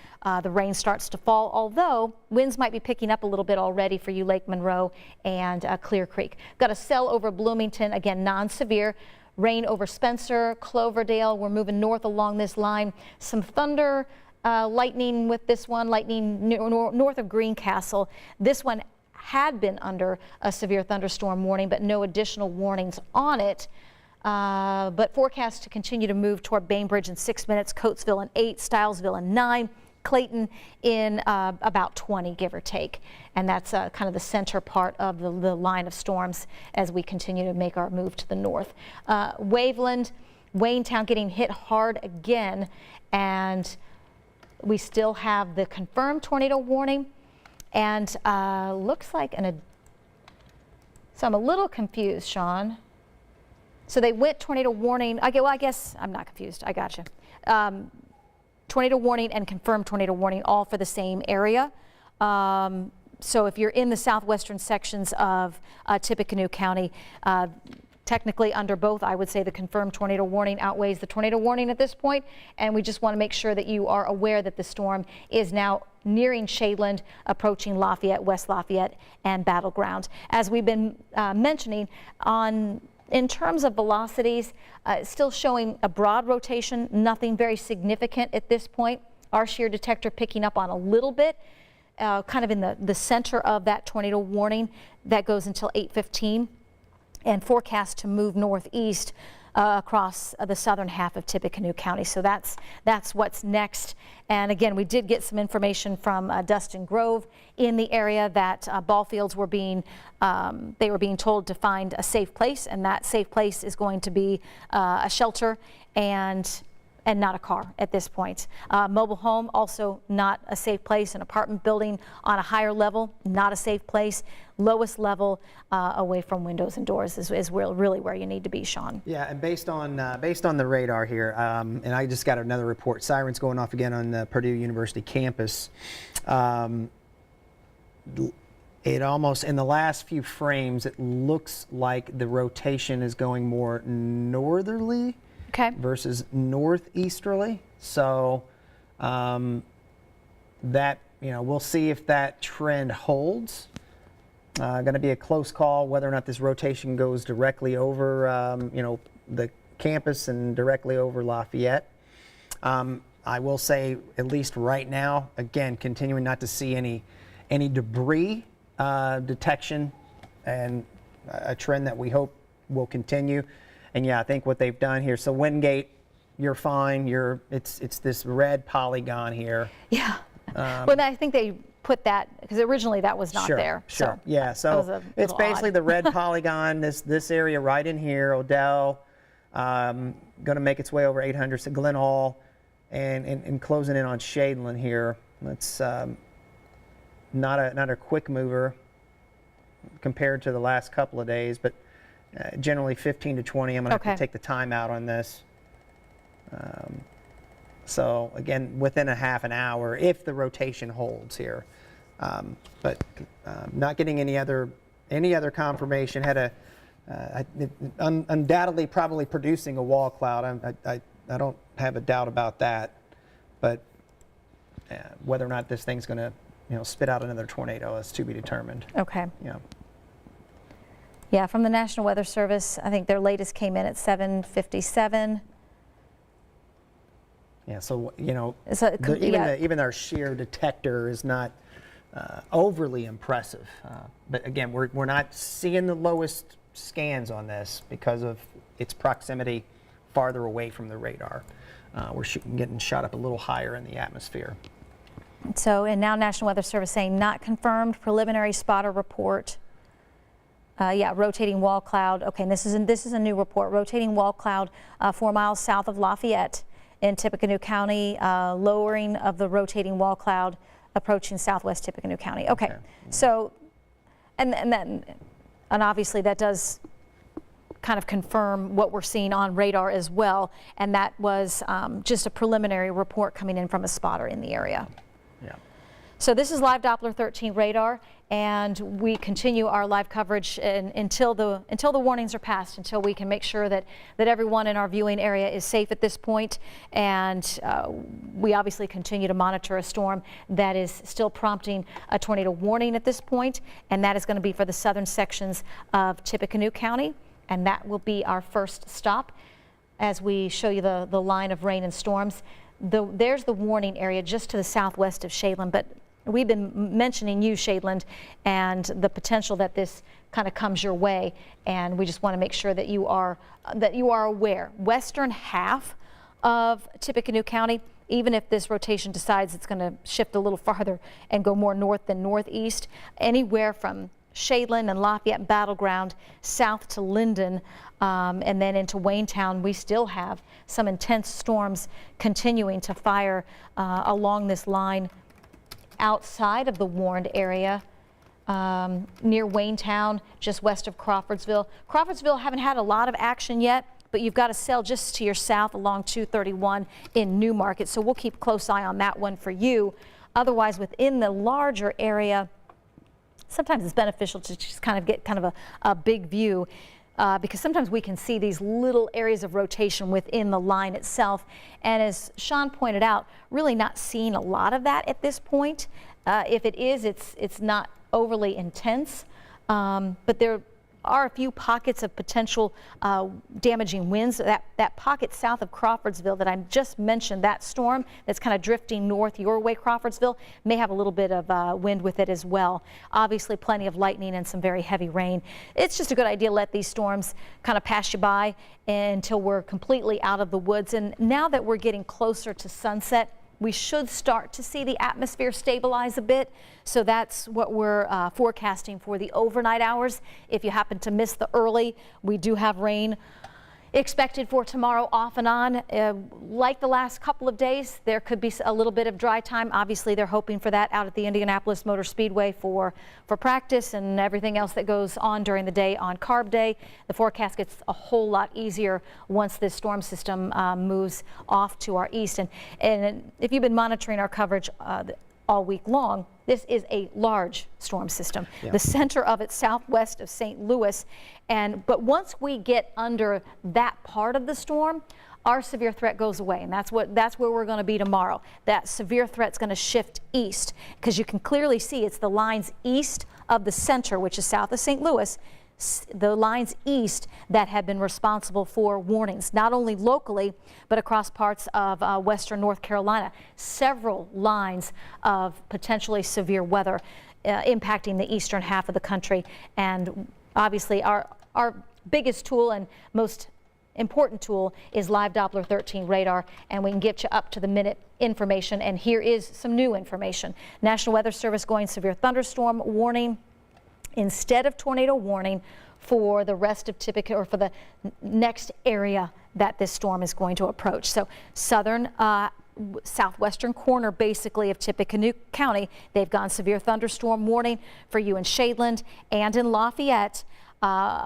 the rain starts to fall, although winds might be picking up a little bit already for you, Lake Monroe and Clear Creek. Got a cell over Bloomington, again, non-severe. Rain over Spencer, Cloverdale. We're moving north along this line. Some thunder, lightning with this one, lightning north of Greencastle. This one had been under a severe thunderstorm warning, but no additional warnings on it. But forecast to continue to move toward Bainbridge in 6 minutes, Coatesville in 8, Stylesville in 9, Clayton in about 20, give or take. And that's kind of the center part of the line of storms as we continue to make our move to the north. Waveland, Waynetown getting hit hard again, and we still have the confirmed tornado warning, and looks like so I'm a little confused, Sean. So they went tornado warning. Okay, well, I guess I'm not confused. I got you. Tornado warning and confirmed tornado warning all for the same area. So if you're in the southwestern sections of Tippecanoe County, technically under both, I would say the confirmed tornado warning outweighs the tornado warning at this point. And we just want to make sure that you are aware that the storm is now nearing Shadeland, approaching Lafayette, West Lafayette, and Battleground. As we've been mentioning, in terms of velocities, still showing a broad rotation, nothing very significant at this point. Our shear detector picking up on a little bit, kind of in the center of that tornado warning that goes until 8:15, and forecast to move northeast across the southern half of Tippecanoe County. So that's what's next. And again, we did get some information from Dustin Grove in the area that ball fields were being told to find a safe place, and that safe place is going to be a shelter and not a car at this point. Mobile home, also not a safe place. An apartment building on a higher level, not a safe place. Lowest level away from windows and doors is really where you need to be, Sean. Yeah, and based on the radar here, and I just got another report. Sirens going off again on the Purdue University campus. It almost, in the last few frames, it looks like the rotation is going more northerly. Okay. Versus northeasterly. So that, we'll see if that trend holds. Going to be a close call whether or not this rotation goes directly over, the campus and directly over Lafayette. I will say, at least right now, again, continuing not to see any debris detection, and a trend that we hope will continue. And yeah, I think what they've done here, so Wingate, you're fine. It's this red polygon here. Yeah. Well, I think they put that because originally that was not there. Sure. So yeah. So it's basically the red polygon. This area right in here, Odell, going to make its way over 800 to Glen Hall, and closing in on Shadeland here. That's not a quick mover compared to the last couple of days, but. Generally 15 to 20. I'm going to have to take the time out on this. So again, within a half an hour, if the rotation holds here. But not getting any other confirmation. Had undoubtedly probably producing a wall cloud. I don't have a doubt about that. But whether or not this thing's going to spit out another tornado is to be determined. Okay. Yeah. Yeah, from the National Weather Service, I think their latest came in at 7:57. Yeah, so even our shear detector is not overly impressive. But again, we're not seeing the lowest scans on this because of its proximity farther away from the radar. We're getting shot up a little higher in the atmosphere. So, and now National Weather Service saying not confirmed, preliminary spotter report. Yeah, rotating wall cloud. Okay, and this is a new report. Rotating wall cloud 4 miles south of Lafayette in Tippecanoe County. Lowering of the rotating wall cloud approaching southwest Tippecanoe County. Okay. So, and obviously that does kind of confirm what we're seeing on radar as well. And that was just a preliminary report coming in from a spotter in the area. Yeah. So this is live Doppler 13 radar, and we continue our live coverage until the warnings are passed, until we can make sure that everyone in our viewing area is safe at this point. And we obviously continue to monitor a storm that is still prompting a tornado warning at this point, and that is going to be for the southern sections of Tippecanoe County, and that will be our first stop as we show you the line of rain and storms. There's the warning area just to the southwest of Shadeland, but we've been mentioning you, Shadeland, and the potential that this kind of comes your way, and we just want to make sure that you are aware. Western half of Tippecanoe County, even if this rotation decides it's going to shift a little farther and go more north than northeast, anywhere from Shadeland and Lafayette and Battleground south to Linden, and then into Waynetown, we still have some intense storms continuing to fire along this line outside of the warned area. Near Waynetown, just west of Crawfordsville. Crawfordsville haven't had a lot of action yet, but you've got a cell just to your south along 231 in Newmarket, so we'll keep a close eye on that one for you. Otherwise, within the larger area, sometimes it's beneficial to just kind of get kind of a big view, because sometimes we can see these little areas of rotation within the line itself. And as Sean pointed out, really not seeing a lot of that at this point. If it is, it's not overly intense, but there are a few pockets of potential damaging winds. That pocket south of Crawfordsville that I just mentioned, that storm that's kind of drifting north your way, Crawfordsville, may have a little bit of wind with it as well. Obviously plenty of lightning and some very heavy rain. It's just a good idea to let these storms kind of pass you by until we're completely out of the woods. And now that we're getting closer to sunset, we should start to see the atmosphere stabilize a bit. So that's what we're forecasting for the overnight hours. If you happen to miss the early, we do have rain expected for tomorrow off and on. Like the last couple of days, there could be a little bit of dry time. Obviously, they're hoping for that out at the Indianapolis Motor Speedway for practice and everything else that goes on during the day on Carb Day. The forecast gets a whole lot easier once this storm system moves off to our east. And if you've been monitoring our coverage all week long, this is a large storm system. Yeah. The center of it southwest of St. Louis. But once we get under that part of the storm, our severe threat goes away, and that's where we're going to be tomorrow. That severe threat's going to shift east, because you can clearly see it's the lines east of the center, which is south of St. Louis, the lines east that have been responsible for warnings, not only locally, but across parts of western North Carolina. Several lines of potentially severe weather impacting the eastern half of the country. And obviously our biggest tool and most important tool is live Doppler 13 radar, and we can get you up to the minute information. And here is some new information. National Weather Service going severe thunderstorm warning instead of tornado warning for the rest of Tippecanoe, or for the next area that this storm is going to approach. So southern southwestern corner basically of Tippecanoe County, they've gone severe thunderstorm warning for you in Shadeland and in Lafayette,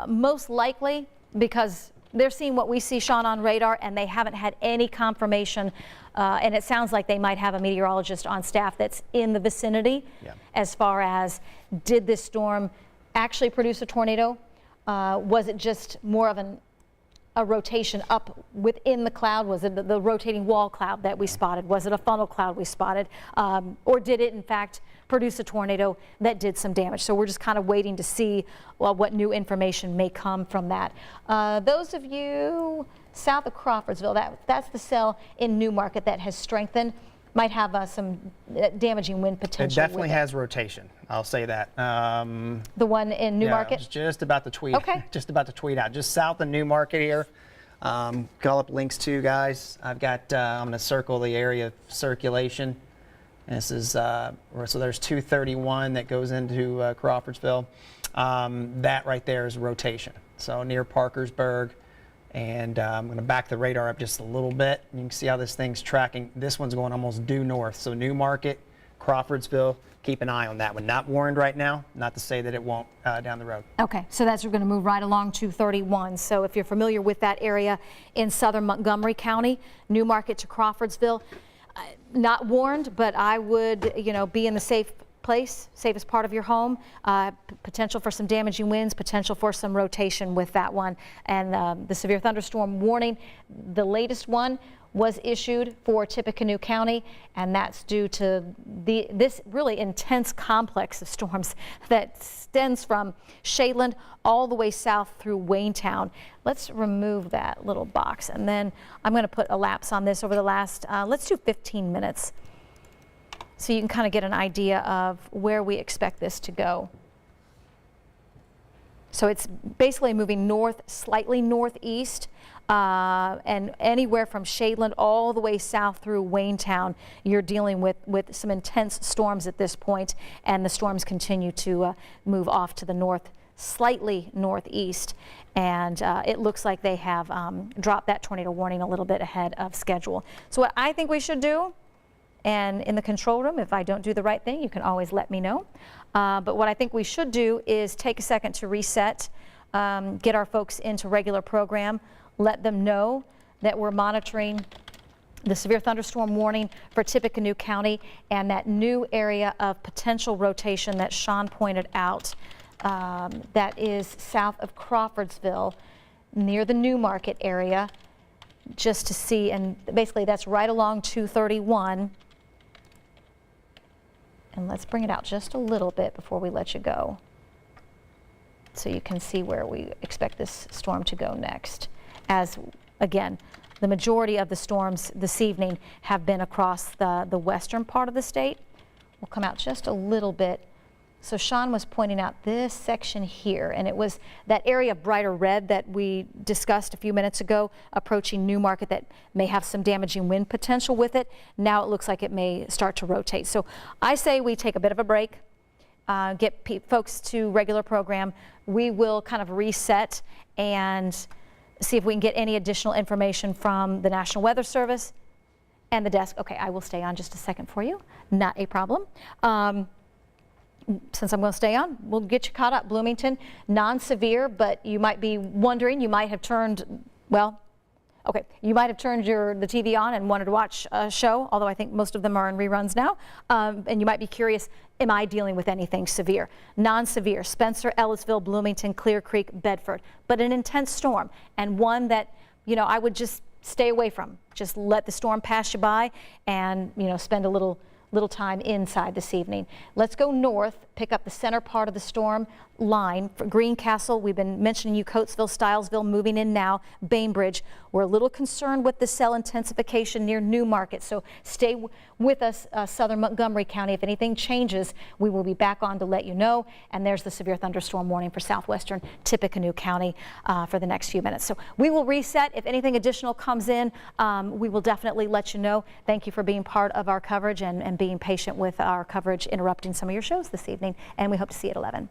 most likely because they're seeing what we see, Sean, on radar, and they haven't had any confirmation. And it sounds like they might have a meteorologist on staff that's in the vicinity. Yeah. As far as, did this storm actually produce a tornado? Was it just more of a rotation up within the cloud? Was it the rotating wall cloud that we spotted? Was it a funnel cloud we spotted? Or did it in fact produce a tornado that did some damage? So we're just kind of waiting to see what new information may come from that. Those of you south of Crawfordsville, that's the cell in Newmarket that has strengthened. Might have some damaging wind potential. It definitely has rotation. I'll say that. The one in Newmarket? Yeah, I was just about to tweet. Okay. Just about to tweet out. Just south of Newmarket here. Call up links too, guys. I've got. I'm going to circle the area of circulation. And this is so there's 231 that goes into Crawfordsville. That right there is rotation. So near Parkersburg. And I'm going to back the radar up just a little bit. You can see how this thing's tracking. This one's going almost due north. So Newmarket, Crawfordsville, keep an eye on that one. Not warned right now, not to say that it won't down the road. Okay, so that's going to move right along 231. So if you're familiar with that area in southern Montgomery County, Newmarket to Crawfordsville, not warned, but I would, be in the safest part of your home. Potential for some damaging winds, potential for some rotation with that one. And the severe thunderstorm warning, the latest one was issued for Tippecanoe County, and that's due to this really intense complex of storms that extends from Shadeland all the way south through Waynetown. Let's remove that little box, and then I'm going to put a lapse on this over the last, let's do 15 minutes. so you can kind of get an idea of where we expect this to go. So it's basically moving north, slightly northeast, and anywhere from Shadeland all the way south through Waynetown, you're dealing with some intense storms at this point, and the storms continue to move off to the north, slightly northeast, and it looks like they have dropped that tornado warning a little bit ahead of schedule. So what I think we should do, and in the control room, if I don't do the right thing, you can always let me know. But what I think we should do is take a second to reset, get our folks into regular program, let them know that we're monitoring the severe thunderstorm warning for Tippecanoe County and that new area of potential rotation that Sean pointed out, that is south of Crawfordsville near the New Market area, just to see, and basically that's right along 231. And let's bring it out just a little bit before we let you go, so you can see where we expect this storm to go next. As, again, the majority of the storms this evening have been across the western part of the state. We'll come out just a little bit. So Sean was pointing out this section here, and it was that area of brighter red that we discussed a few minutes ago, approaching New Market, that may have some damaging wind potential with it. Now it looks like it may start to rotate. So I say we take a bit of a break, get folks to regular program. We will kind of reset and see if we can get any additional information from the National Weather Service and the desk. Okay, I will stay on just a second for you. Not a problem. Since I'm going to stay on, we'll get you caught up. Bloomington, non-severe, but you might be wondering, you might have turned, well, okay, you might have turned the TV on and wanted to watch a show, although I think most of them are in reruns now, and you might be curious, am I dealing with anything severe? Non-severe, Spencer, Ellisville, Bloomington, Clear Creek, Bedford, but an intense storm, and one that, you know, I would just stay away from. Just let the storm pass you by and, you know, spend a little time inside this evening. Let's go north, pick up the center part of the storm line. For Greencastle, we've been mentioning you, Coatesville, Stylesville, moving in now, Bainbridge. We're a little concerned with the cell intensification near New Market, so stay with us, southern Montgomery County. If anything changes, we will be back on to let you know. And there's the severe thunderstorm warning for southwestern Tippecanoe County for the next few minutes. So we will reset. If anything additional comes in, we will definitely let you know. Thank you for being part of our coverage and being patient with our coverage, interrupting some of your shows this evening, and we hope to see you at 11.